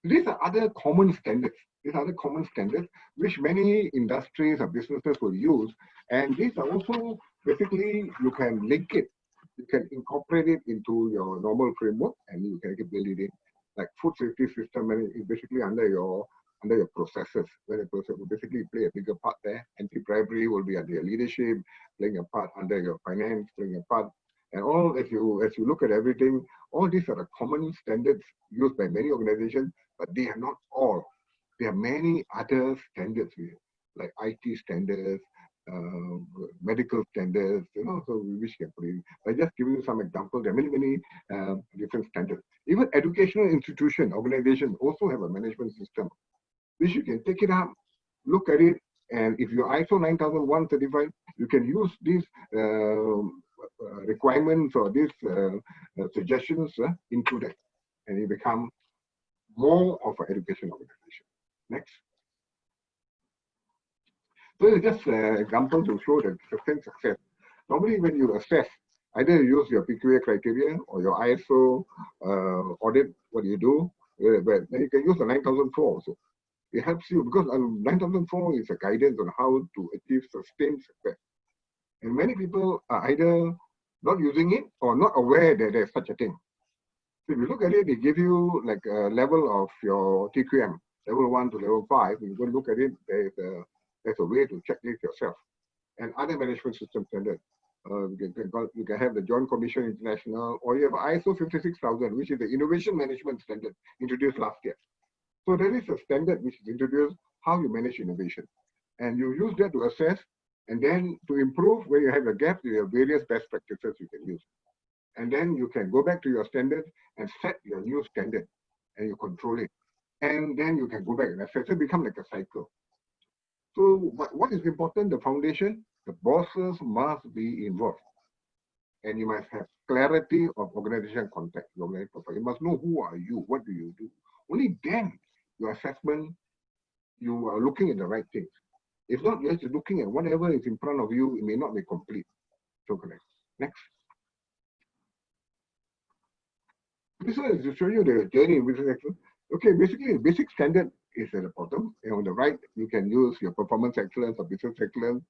These are other common standards. These are the common standards which many industries or businesses will use. And these are also basically you can link it, you can incorporate it into your normal framework, and you can build it in. Like food safety system, and it's basically under your processes, where the process will basically play a bigger part there. Anti-bribery will be under your leadership, playing a part under your finance, playing a part. And all as you look at everything, all these are the common standards used by many organizations, but they are not all. There are many other standards here, like IT standards, uh, medical standards, so which can put in. By just giving you some examples, there are many different standards. Even educational institution, organizations also have a management system, which you can take it up, look at it, and if you're ISO 9001 certified, you can use these requirements or these suggestions into that, and you become more of an education organization. Next. So it's just an example to show that sustained success. Normally, when you assess, either you use your PQA criteria or your ISO audit, what you do, but then you can use the 9004 also. It helps you because 9004 is a guidance on how to achieve sustained success. And many people are either not using it or not aware that there's such a thing. So if you look at it, they give you like a level of your TQM, level 1 to level 5. If you go look at it, there's a way to check it yourself. And other management system standards. You can have the Joint Commission International, or you have ISO 56000, which is the innovation management standard introduced last year. So there is a standard which is introduced how you manage innovation. And you use that to assess, and then to improve where you have a gap, you have various best practices you can use. And then you can go back to your standard and set your new standard, and you control it. And then you can go back and assess. It becomes like a cycle. So what is important? The foundation, the bosses must be involved. And you must have clarity of organization context. You must know who are you, what do you do. Only then your assessment, you are looking at the right things. If not, you're just looking at whatever is in front of you, it may not be complete. So correct. Next. This one is to show you the journey in business excellence. Okay, basically the basic standard is at the bottom. And on the right, you can use your performance excellence or business excellence.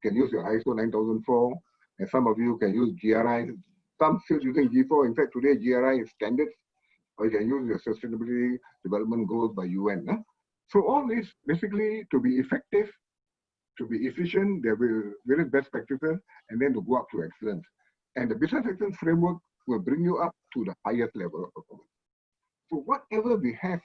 You can use your ISO 9004. And some of you can use GRI. Some still using G4. In fact, today GRI is standards. Or you can use your sustainability development goals by UN. So all this basically to be effective, to be efficient, there will be various best practices, and then to go up to excellence. And the business excellence framework will bring you up to the highest level of performance. So whatever we have,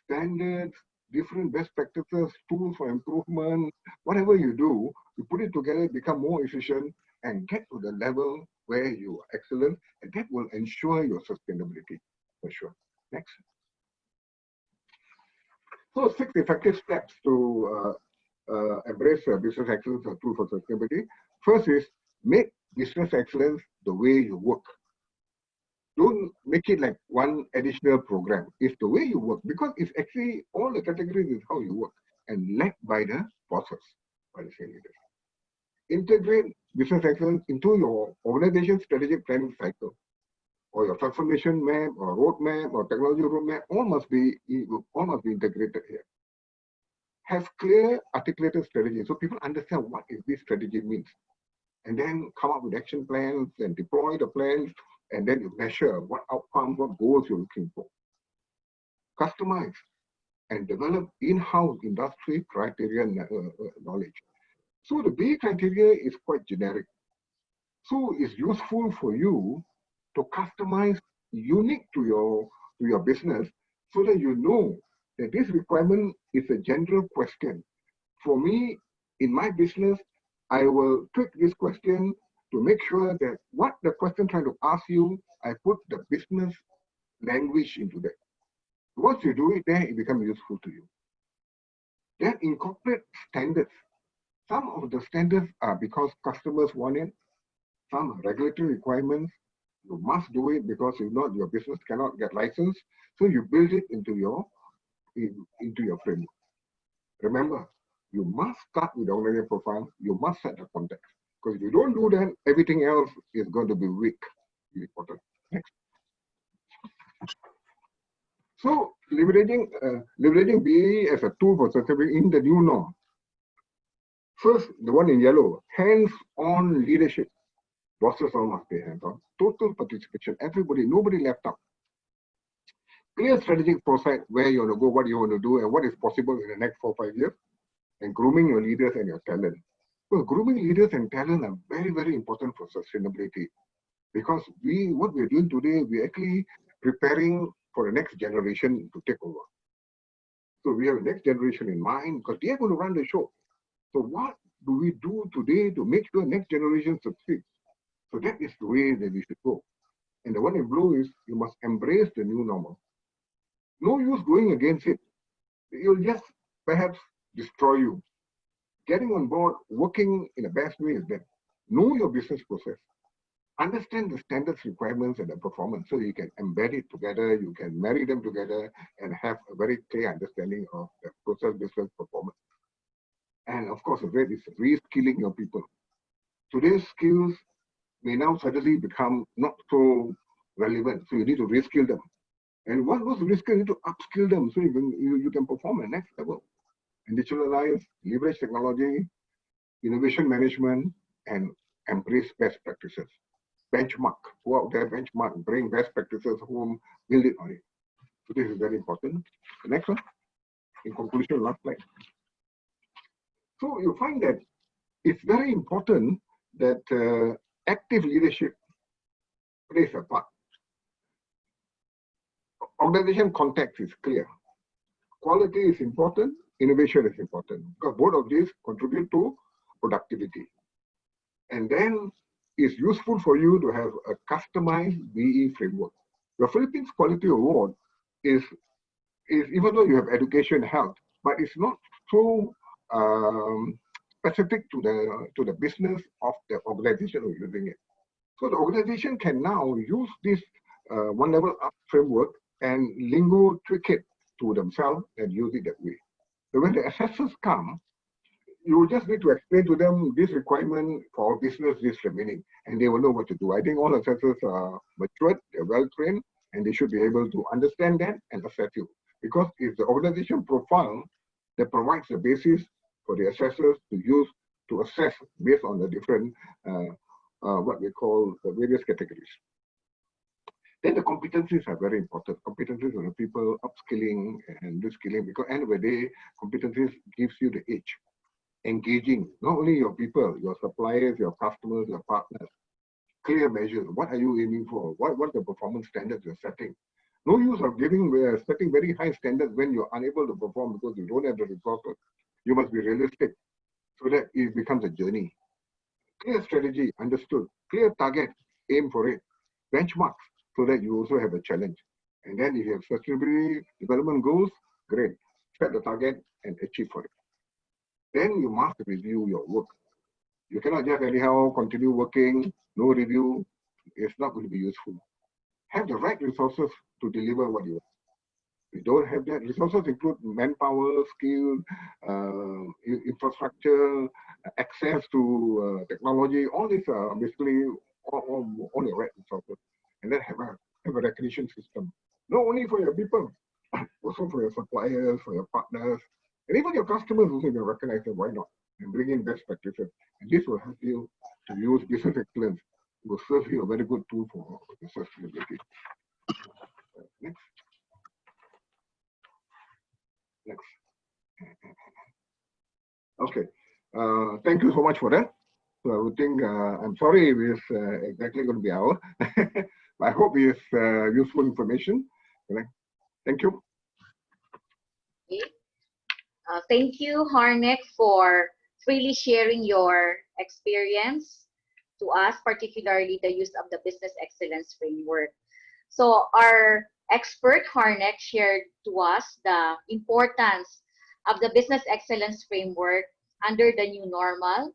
standards, different best practices, tools for improvement, whatever you do, you put it together, become more efficient, and get to the level where you are excellent, and that will ensure your sustainability, for sure. Next. So 6 effective steps to embrace business excellence or tool for sustainability. First is make business excellence the way you work. Don't make it like one additional program. It's the way you work, because it's actually all the categories is how you work, and led by the bosses, by the same leaders. Integrate business excellence into your organization strategic planning cycle, or your transformation map, or roadmap, or technology roadmap. All must be integrated here. Have clear, articulated strategy, so people understand what is this strategy means, and then come up with action plans and deploy the plans. And then you measure what outcomes, what goals you're looking for. Customize and develop in-house industry criteria knowledge. So the B criteria is quite generic. So it's useful for you to customize unique to your business, so that you know that this requirement is a general question. For me, in my business, I will tweak this question to make sure that what the question trying to ask you, I put the business language into that. Once you do it, then it becomes useful to you. Then incorporate standards. Some of the standards are because customers want it. Some are regulatory requirements. You must do it because if not, your business cannot get licensed. So you build it into your framework. Remember, you must start with the organization profile. You must set the context. Because if you don't do that, everything else is going to be weak. Important. Next. So Leveraging BAE as a tool for sustainability in the new norm. First, the one in yellow, hands-on leadership. Bosses all must be hands-on. Total participation, everybody, nobody left out. Clear strategic foresight where you want to go, what you want to do, and what is possible in the next 4 or 5 years, and grooming your leaders and your talent. Well, grooming leaders and talent are very, very important for sustainability, because what we're doing today, we're actually preparing for the next generation to take over. So we have the next generation in mind because they're going to run the show. So what do we do today to make sure next generation succeeds? So that is the way that we should go. And the one in blue is you must embrace the new normal. No use going against it. It'll just perhaps destroy you. Getting on board, working in the best way is that know your business process. Understand the standards, requirements, and the performance so you can embed it together, you can marry them together, and have a very clear understanding of the process, business, performance. And of course, the great is reskilling your people. Today's skills may now suddenly become not so relevant, so you need to reskill them. And what was reskill? You need to upskill them so you can perform at next level. And digitalize, leverage technology, innovation management, and embrace best practices. Benchmark, go out there, benchmark, bring best practices home, build it on it. So this is very important. The next one, in conclusion, last slide. So you find that it's very important that active leadership plays a part. Organization context is clear. Quality is important, innovation is important, because both of these contribute to productivity. And then it's useful for you to have a customized BE framework. The Philippines Quality Award is even though you have education and health, but it's not so specific to the business of the organization who's using it. So the organization can now use this one level up framework and lingo tweak it to themselves and use it that way. So when the assessors come, you just need to explain to them this requirement for business, this remaining, and they will know what to do. I think all assessors are matured, they're well trained, and they should be able to understand that and assess you. Because it's the organization profile that provides the basis for the assessors to use to assess based on the different, what we call the various categories. Then the competencies are very important. Competencies of the people, upskilling and reskilling, because at the end of the day, competencies gives you the edge. Engaging, not only your people, your suppliers, your customers, your partners. Clear measures. What are you aiming for? What are the performance standards you're setting? No use of setting very high standards when you're unable to perform because you don't have the resources. You must be realistic so that it becomes a journey. Clear strategy, understood. Clear target, aim for it. Benchmarks, so that you also have a challenge. And then if you have sustainability development goals, great. Set the target and achieve for it. Then you must review your work. You cannot just anyhow continue working, no review. It's not going to be useful. Have the right resources to deliver what you want. If you don't have that, resources include manpower, skill, infrastructure, access to technology. All these are basically all the right resources. And then have a recognition system. Not only for your people, also for your suppliers, for your partners, and even your customers also can recognize them, why not? And bring in best practices. And this will help you to use business excellence. It will serve you a very good tool for sustainability. Next. Next. Okay. Thank you so much for that. So I would think, I'm sorry if it's exactly going to be an hour. I hope it's useful information. Thank you. Okay. Thank you, Harnek, for freely sharing your experience to us, particularly the use of the Business Excellence Framework. So our expert, Harnek, shared to us the importance of the Business Excellence Framework under the new normal,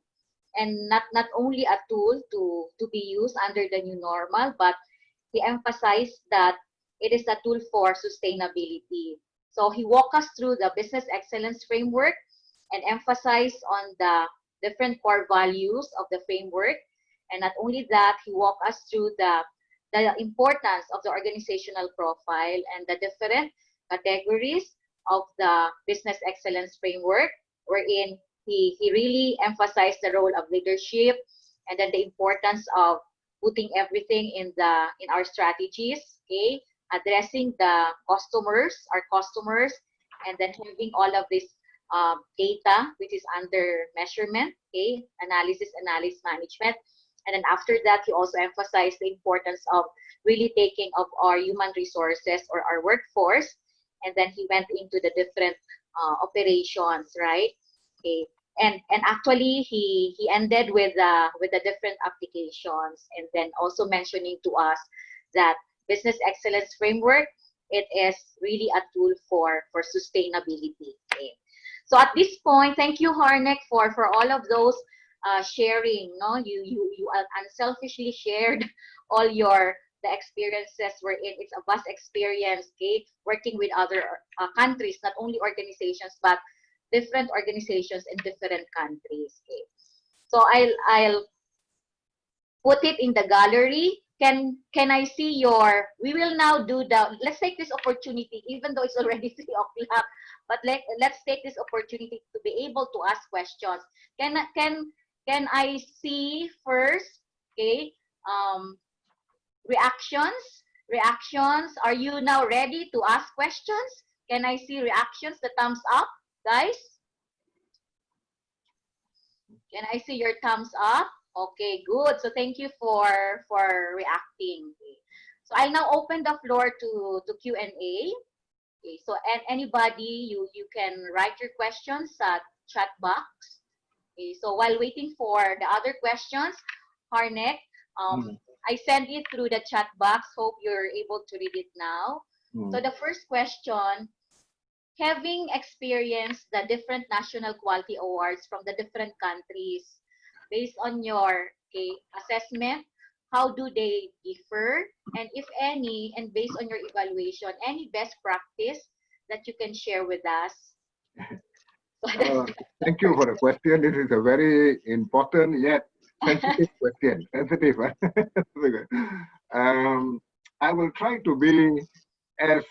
and not only a tool to be used under the new normal, but he emphasized that it is a tool for sustainability. So he walked us through the Business Excellence Framework and emphasized on the different core values of the framework. And not only that, he walked us through the importance of the organizational profile and the different categories of the business excellence framework, wherein he really emphasized the role of leadership and then the importance of putting everything in our strategies, okay, addressing our customers, and then having all of this data which is under measurement, okay, analysis management. And then after that, he also emphasized the importance of really taking of our human resources or our workforce. And then he went into the different operations, right? Okay. And actually he ended with the different applications, and then also mentioning to us that business excellence framework, it is really a tool for sustainability. Okay. So at this point, thank you, Harnek, for all of those sharing. No, you unselfishly shared all the experiences we're in. It's a vast experience, okay, working with other countries, not only organizations, but different organizations in different countries. Okay. So I'll put it in the gallery. Can I see your? We will now do the. Let's take this opportunity, even though it's already 3 o'clock. But let's take this opportunity to be able to ask questions. Can I see first? Okay. Reactions. Are you now ready to ask questions? Can I see reactions? The thumbs up, guys. Can I see your thumbs up? Okay, good. So thank you for reacting. Okay. So I'll now open the floor to Q&A. Okay, so and anybody, you can write your questions at chat box. Okay, so while waiting for the other questions, Harnek, I sent it through the chat box. Hope you're able to read it now. So the first question, having experienced the different national quality awards from the different countries, based on your assessment, how do they differ? And if any, and based on your evaluation, any best practice that you can share with us? Thank you for the question. This is a very important yet sensitive question. Sensitive. I will try to be as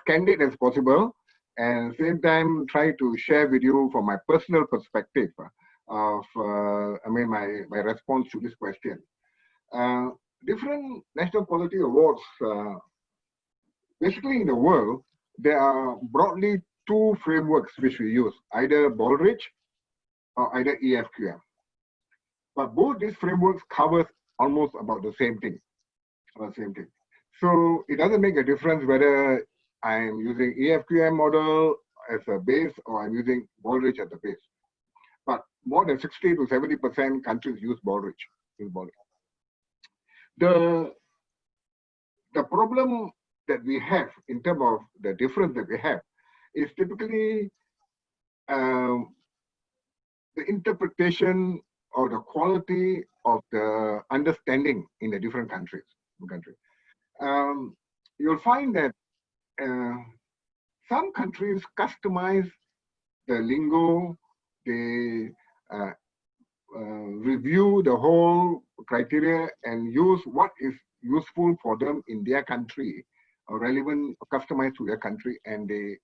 candid as possible, and same time try to share with you from my personal perspective of my response to this question. Different national quality awards, basically in the world, there are broadly two frameworks which we use, either Baldrige or either EFQM. But both these frameworks covers almost about the same thing. So it doesn't make a difference whether I'm using EFQM model as a base or I'm using Baldrige as a base. But more than 60 to 70% countries use Baldrige. The problem that we have in terms of the difference that we have is typically the interpretation or the quality of the understanding in the different countries. You'll find that some countries customize the lingo, they review the whole criteria and use what is useful for them in their country, or relevant, customized to their country, and they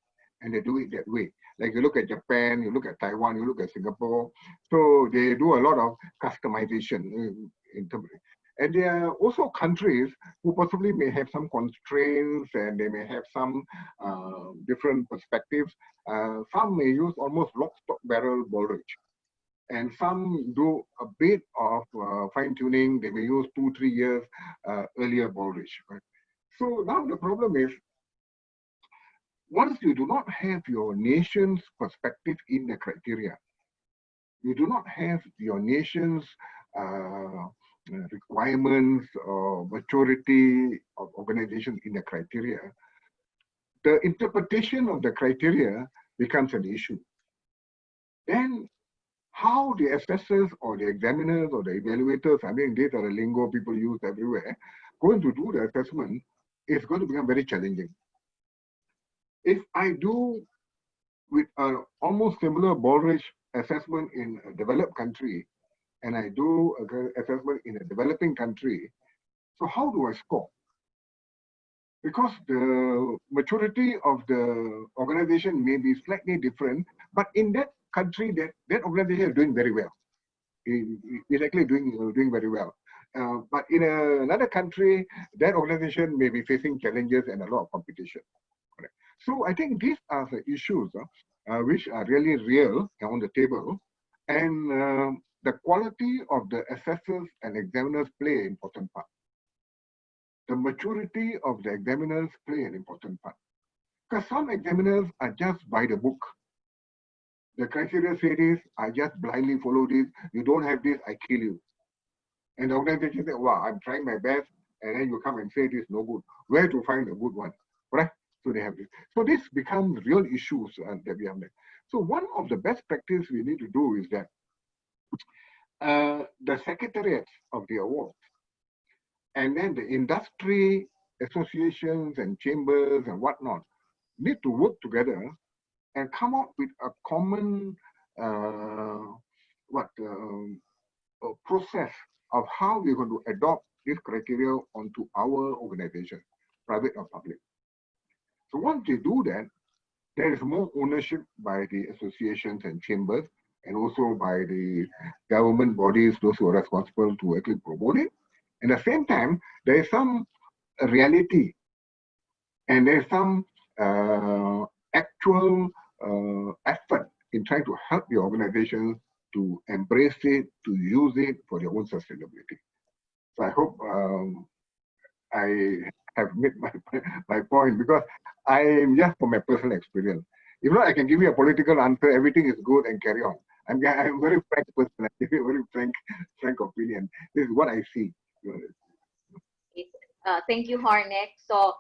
do it that way. Like you look at Japan, you look at Taiwan, you look at Singapore. So they do a lot of customization. And there are also countries who possibly may have some constraints and they may have some different perspectives. Some may use almost lock, stock, barrel Baldrige. And some do a bit of fine-tuning. They may use 2-3 years earlier Baldrige. Right? So now the problem is, once you do not have your nation's perspective in the criteria, you do not have your nation's requirements or maturity of organization in the criteria, the interpretation of the criteria becomes an issue. Then how the assessors or the examiners or the evaluators, I mean, these are the lingo people use everywhere, going to do the assessment is going to become very challenging. If I do with an almost similar Baldrige assessment in a developed country, and I do an assessment in a developing country, so how do I score? because the maturity of the organization may be slightly different, but in that country, that organization is doing very well. Is actually doing very well. But in another country, that organization may be facing challenges and a lot of competition. Correct. So I think these are the issues which are really real on the table, and the quality of the assessors and examiners play an important part. The maturity of the examiners play an important part. Because some examiners are just by the book. The criteria say this, I just blindly follow this. You don't have this, I kill you. And the organization says, wow, I'm trying my best. And then you come and say this is no good. Where to find a good one? Right? So they have this. So this becomes real issues that we have there. So one of the best practice we need to do is that the secretariats of the awards and then the industry associations and chambers and whatnot need to work together and come up with a common process of how we're going to adopt this criteria onto our organization, private or public. So once they do that, there is more ownership by the associations and chambers, and also by the government bodies, those who are responsible to actually promote it. And at the same time, there is some reality and there's some actual effort in trying to help the organization to embrace it, to use it for their own sustainability. So I hope I have made my point, because I'm just from my personal experience. If not, I can give you a political answer, everything is good and carry on. I'm a very frank person, I give you a very frank opinion. This is what I see. Thank you, Harnek. So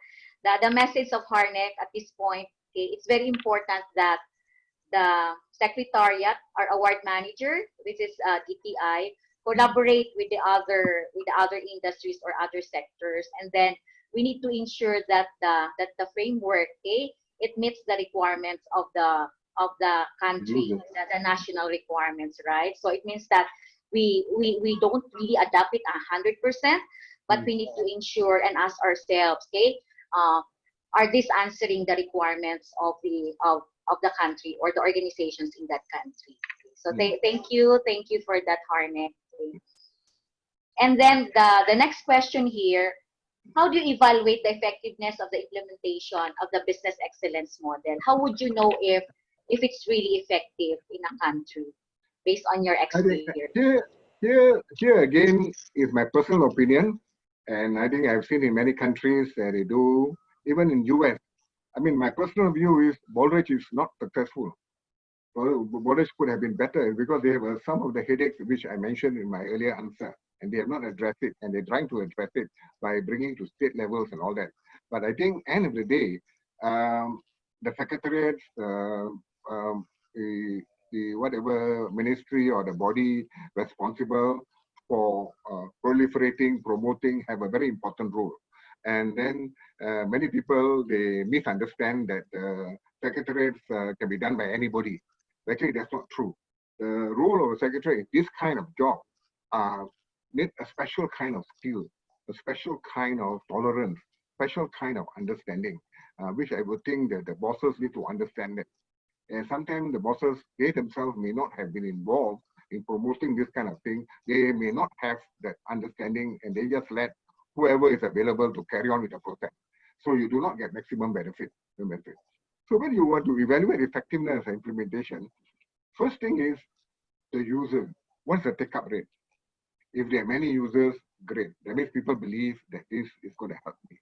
the message of Harnek at this point, okay, it's very important that the secretariat, our award manager, which is DTI, collaborate with the other industries or other sectors, and then we need to ensure that the framework, okay, it meets the requirements of the country, the national requirements, right? So it means that we don't really adapt it 100%, but we need to ensure and ask ourselves, okay, are these answering the requirements of the country or the organizations in that country? So thank you for that, Harnek. And then the next question here: how do you evaluate the effectiveness of the implementation of the business excellence model? How would you know if it's really effective in a country based on your experience? Here again is my personal opinion, and I think I've seen in many countries that they do, even in US. I mean, my personal view is Baldrige is not successful. Baldrige could have been better because they have some of the headaches which I mentioned in my earlier answer, and they have not addressed it, and they're trying to address it by bringing to state levels and all that. But I think, end of the day, the secretariats, the whatever ministry or the body responsible for proliferating, promoting, have a very important role. And then many people, they misunderstand that secretariats can be done by anybody. Actually, that's not true. The role of a secretary in this kind of job need a special kind of skill, a special kind of tolerance, special kind of understanding, which I would think that the bosses need to understand that. And sometimes the bosses, they themselves may not have been involved in promoting this kind of thing. They may not have that understanding, and they just let whoever is available to carry on with the process. So you do not get maximum benefit. So when you want to evaluate effectiveness and implementation, first thing is the user. What's the take-up rate? If there are many users, great. That means people believe that this is going to help me.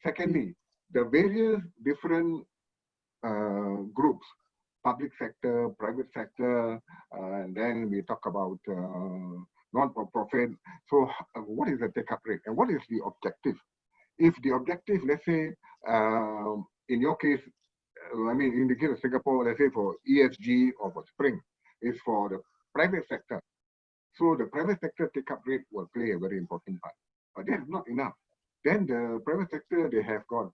Secondly, the various different groups, public sector, private sector, and then we talk about non-for-profit. So what is the take-up rate and what is the objective? If the objective, let's say, in your case, I mean, in the case of Singapore, let's say for ESG or for Spring, is for the private sector. So the private sector take-up rate will play a very important part. But that's not enough. Then the private sector, they have got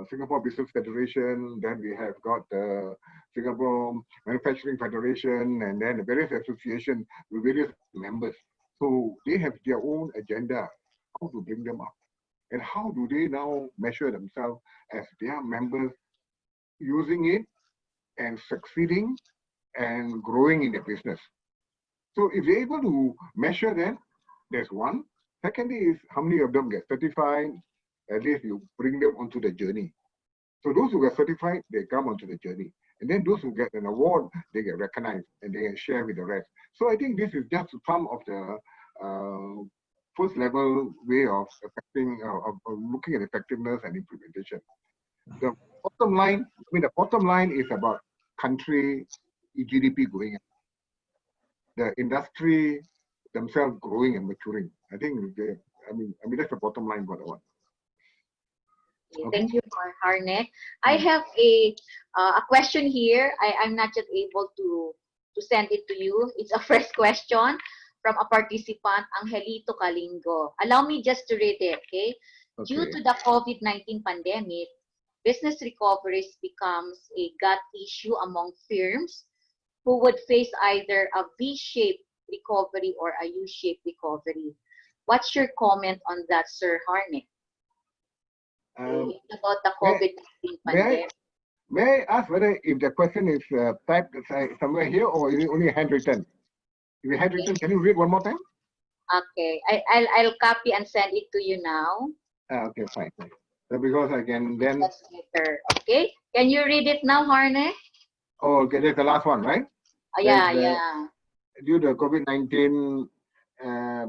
Singapore Business Federation, then we have got the Singapore Manufacturing Federation, and then the various associations with various members. So they have their own agenda, how to bring them up. And how do they now measure themselves as their members using it and succeeding and growing in their business? So if you're able to measure that, there's one. Secondly is how many of them get certified. At least you bring them onto the journey. So those who get certified, they come onto the journey. And then those who get an award, they get recognized and they can share with the rest. So I think this is just some of the first level way of affecting, of looking at effectiveness and implementation. The bottom line, the bottom line is about country GDP going up, the industry themselves growing and maturing. I think, that's the bottom line for the one. Okay. Thank you, Harnek. I have a question here. I'm not just able to send it to you. It's a first question from a participant, Angelito Kalingo. Allow me just to read it, okay? Due to the COVID-19 pandemic, business recoveries becomes a gut issue among firms who would face either a V-shaped recovery or a U-shaped recovery. What's your comment on that, Sir Harnek? About the COVID-19 pandemic. May I ask whether if the question is typed somewhere here or is it only handwritten? If it's handwritten, can you read one more time? Okay, I'll copy and send it to you now. Okay, fine. So because I can then. That's better. Okay, can you read it now, Harnek? Oh, okay, that's the last one, right? Yeah. Due to COVID-19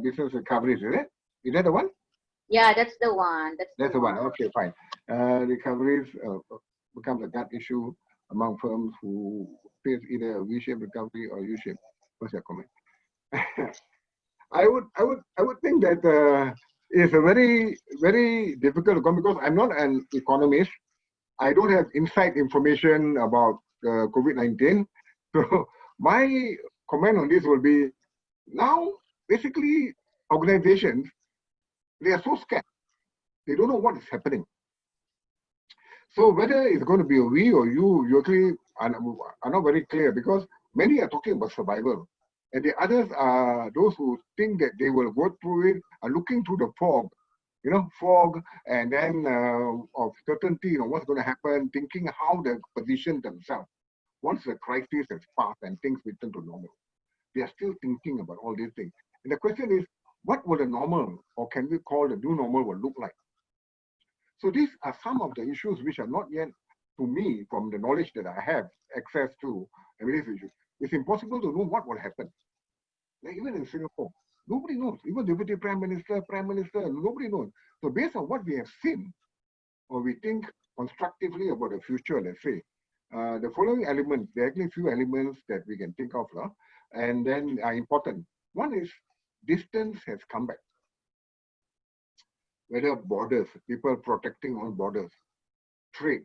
business recoveries, is it? Is that the one? Yeah, that's the one. That's the one. Okay, fine. Recoveries becomes a gut issue among firms who face either a V-shaped recovery or U-shaped. What's your comment? I would think that it's a very, very difficult to come because I'm not an economist. I don't have inside information about COVID-19. So my comment on this will be now basically organizations, they are so scared. They don't know what is happening. So whether it's going to be a we or you actually are not very clear because many are talking about survival. And the others are those who think that they will go through it, are looking through the fog, and then of certainty, what's going to happen, thinking how they position themselves. Once the crisis has passed and things return to normal, they are still thinking about all these things. And the question is, what will the normal, or can we call the new normal, will look like? So these are some of the issues which are not yet, to me, from the knowledge that I have access to, these issues. It's impossible to know what will happen. Like even in Singapore, nobody knows. Even Deputy Prime Minister, nobody knows. So based on what we have seen, or we think constructively about the future, let's say, the following elements, there are actually few elements that we can think of, and then are important. One is distance has come back. Whether borders, people protecting on borders, trade,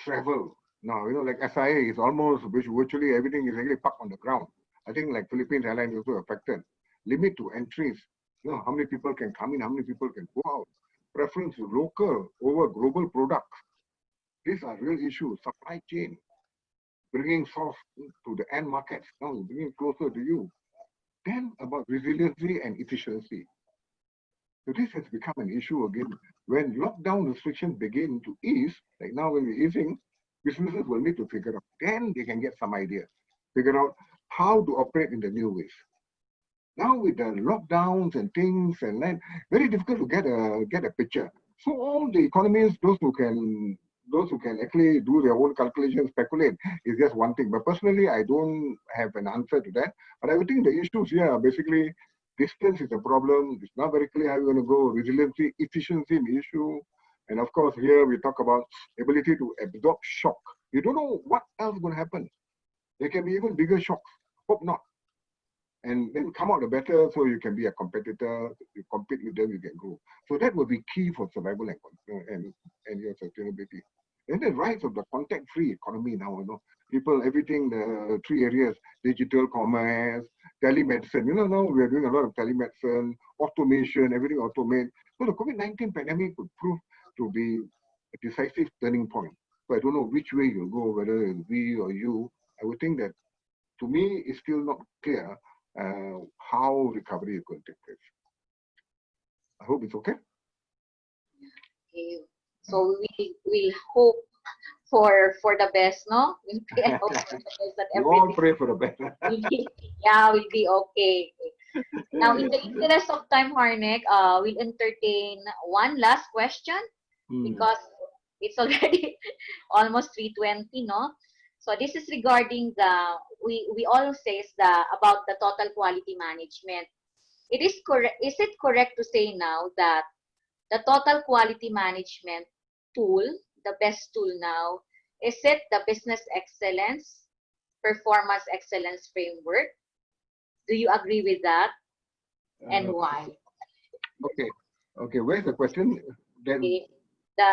travel. Now, like SIA is almost virtually everything is actually parked on the ground. I think like Philippine Airlines is also affected. Limit to entries. How many people can come in, how many people can go out. Preference to local over global products. These are real issues. Supply chain, bringing source to the end markets. Now bringing closer to you. Then about resiliency and efficiency. So this has become an issue again. When lockdown restrictions begin to ease, like now when we're easing, businesses will need to figure out. Then they can get some idea, figure out how to operate in the new ways. Now with the lockdowns and things, and then very difficult to get a picture. So all the economists, those who can actually do their own calculations, speculate, is just one thing. But personally, I don't have an answer to that. But I would think the issues here are basically distance is a problem. It's not very clear how you're going to go. Resiliency, efficiency, an issue. And of course, here we talk about ability to absorb shock. You don't know what else is going to happen. There can be even bigger shocks. Hope not. And then come out better so you can be a competitor, you compete with them, you can grow. So that will be key for survival and your sustainability. And the rise of the contact-free economy now, people, everything, the three areas, digital commerce, telemedicine. Now we are doing a lot of telemedicine, automation, everything automate. So the COVID-19 pandemic would prove to be a decisive turning point. So I don't know which way you'll go, whether it's we or you. I would think that, to me, it's still not clear how recovery is going to take place. I hope it's okay. Okay. So we'll hope for the best, no? We'll pray and hope for the best that We all everything pray for the best. will be, yeah, will be okay. Now, in the interest of time, Harnek, we'll entertain one last question Hmm. because it's already almost 3:20, no? So this is regarding we all says about the total quality management. It is correct. Is it correct to say now that the total quality management tool, the best tool now, is it the business excellence, performance excellence framework? Do you agree with that, and Uh, why? okay. Okay. Where's the question? Then, Okay. The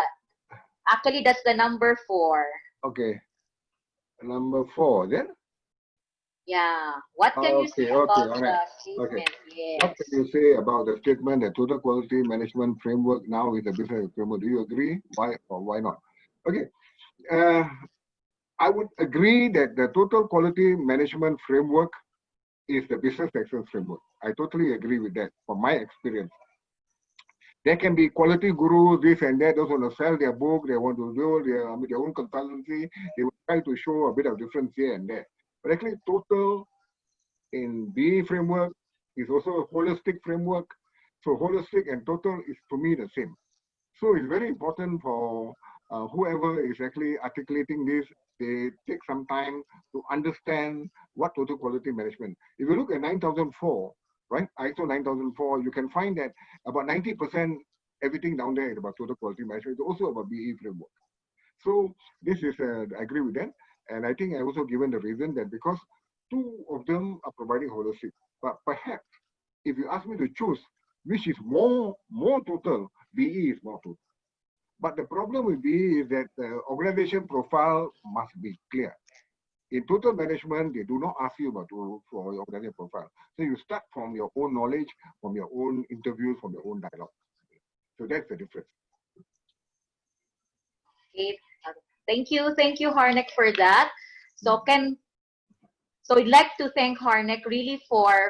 Actually, that's the number 4. okay. Number 4. Then? Yeah. What can you say Okay. Okay. about All the right. Okay. statement? What Yes. can you say about the statement that total quality management framework now is a business framework? Do you agree? Why or why not? Okay. Uh, I would agree that the total quality management framework is the business excellence framework. I totally agree with that from my experience. There can be quality gurus, this and that, those want to sell their book, they want to do their own consultancy, they will try to show a bit of difference here and there. But actually, total in BE framework is also a holistic framework. So holistic and total is to me the same. So it's very important for whoever is actually articulating this, they take some time to understand what total quality management. If you look at 9004, right, ISO 9004, you can find that about 90% everything down there is about total quality management. It's also about BE framework. So this is, I agree with that. And I think I also given the reason that because two of them are providing holistic, but perhaps if you ask me to choose which is more total, BE is more total. But the problem with BE is that the organization profile must be clear. In total management, they do not ask you about for your organization profile. So you start from your own knowledge, from your own interviews, from your own dialogue. So that's the difference. Okay. Thank you, Harnek, for that. So Mm. can so I'd like to thank Harnek really for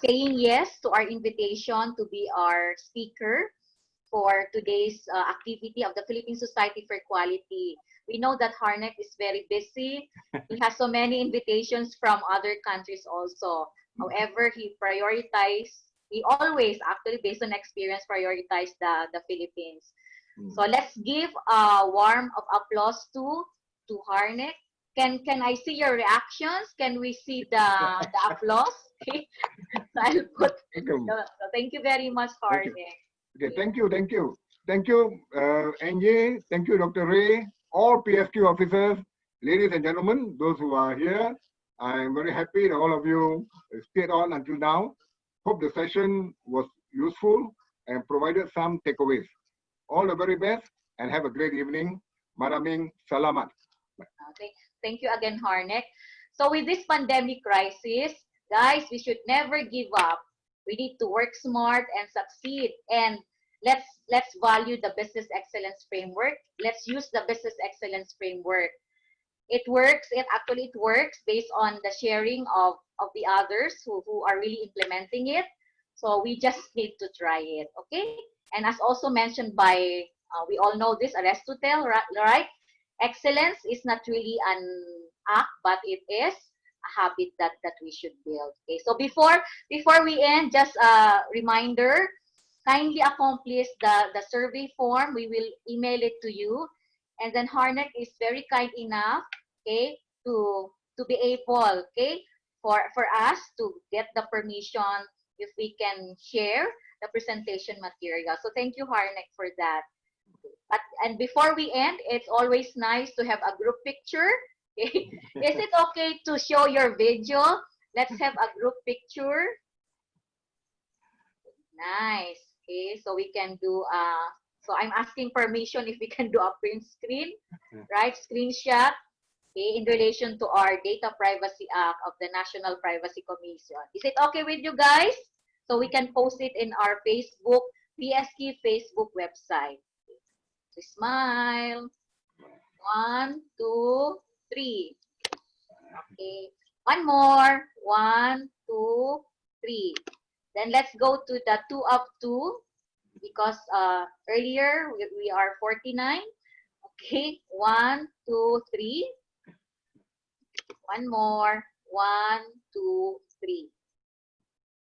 saying yes to our invitation to be our speaker for today's activity of the Philippine Society for Quality. We know that Harnek is very busy. He has so many invitations from other countries also. However, he always, actually based on experience, prioritize the Philippines. Mm. So let's give a warm of applause to Harnek. Can I see your reactions? Can we see the applause? Okay. So I'll put. Welcome. So thank you very much, Thank you. Harnek. Okay, thank you, thank you. Thank you, NJ. Thank you, Dr. Ray, all PSQ officers, ladies and gentlemen, those who are here. I'm very happy that all of you stayed on until now. Hope the session was useful and provided some takeaways. All the very best and have a great evening. Maraming salamat. Okay. Thank you again, Harnek. So with this pandemic crisis, guys, we should never give up. We need to work smart and succeed. And let's value the business excellence framework. Let's use the business excellence framework. It works. It works based on the sharing of the others who are really implementing it. So we just need to try it. Okay. And as also mentioned by we all know this Aristotle, right? Excellence is not really an act, but it is a habit that we should build. Okay. So before we end, just a reminder: kindly accomplish the survey form. We will email it to you, and then Harnek is very kind enough, okay, to be able, okay, for us to get the permission if we can share the presentation material. So thank you, Harnek, for that. And before we end, it's always nice to have a group picture. Okay? Is it okay to show your video? Let's have a group picture. Nice. Okay, so we can do so I'm asking permission if we can do a print screen, right? Screenshot, okay, in relation to our Data Privacy Act of the National Privacy Commission. Is it okay with you guys? So we can post it in our Facebook, PSQ Facebook website. So smile. 1, 2, 3. Okay. One more. 1, 2, 3. Then let's go to the 2 up 2. because earlier we are 49. Okay, 1, 2, 3. One more. 1, 2, 3.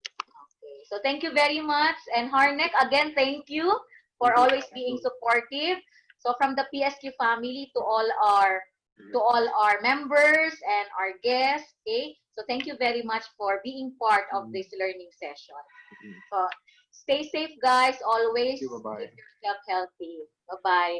Okay. So thank you very much. And Harnek, again, thank you for always being supportive. So from the PSQ family to all our members and our guests, okay? So thank you very much for being part of this learning session. So stay safe, guys. Always keep Bye-bye. yourself healthy. Bye-bye.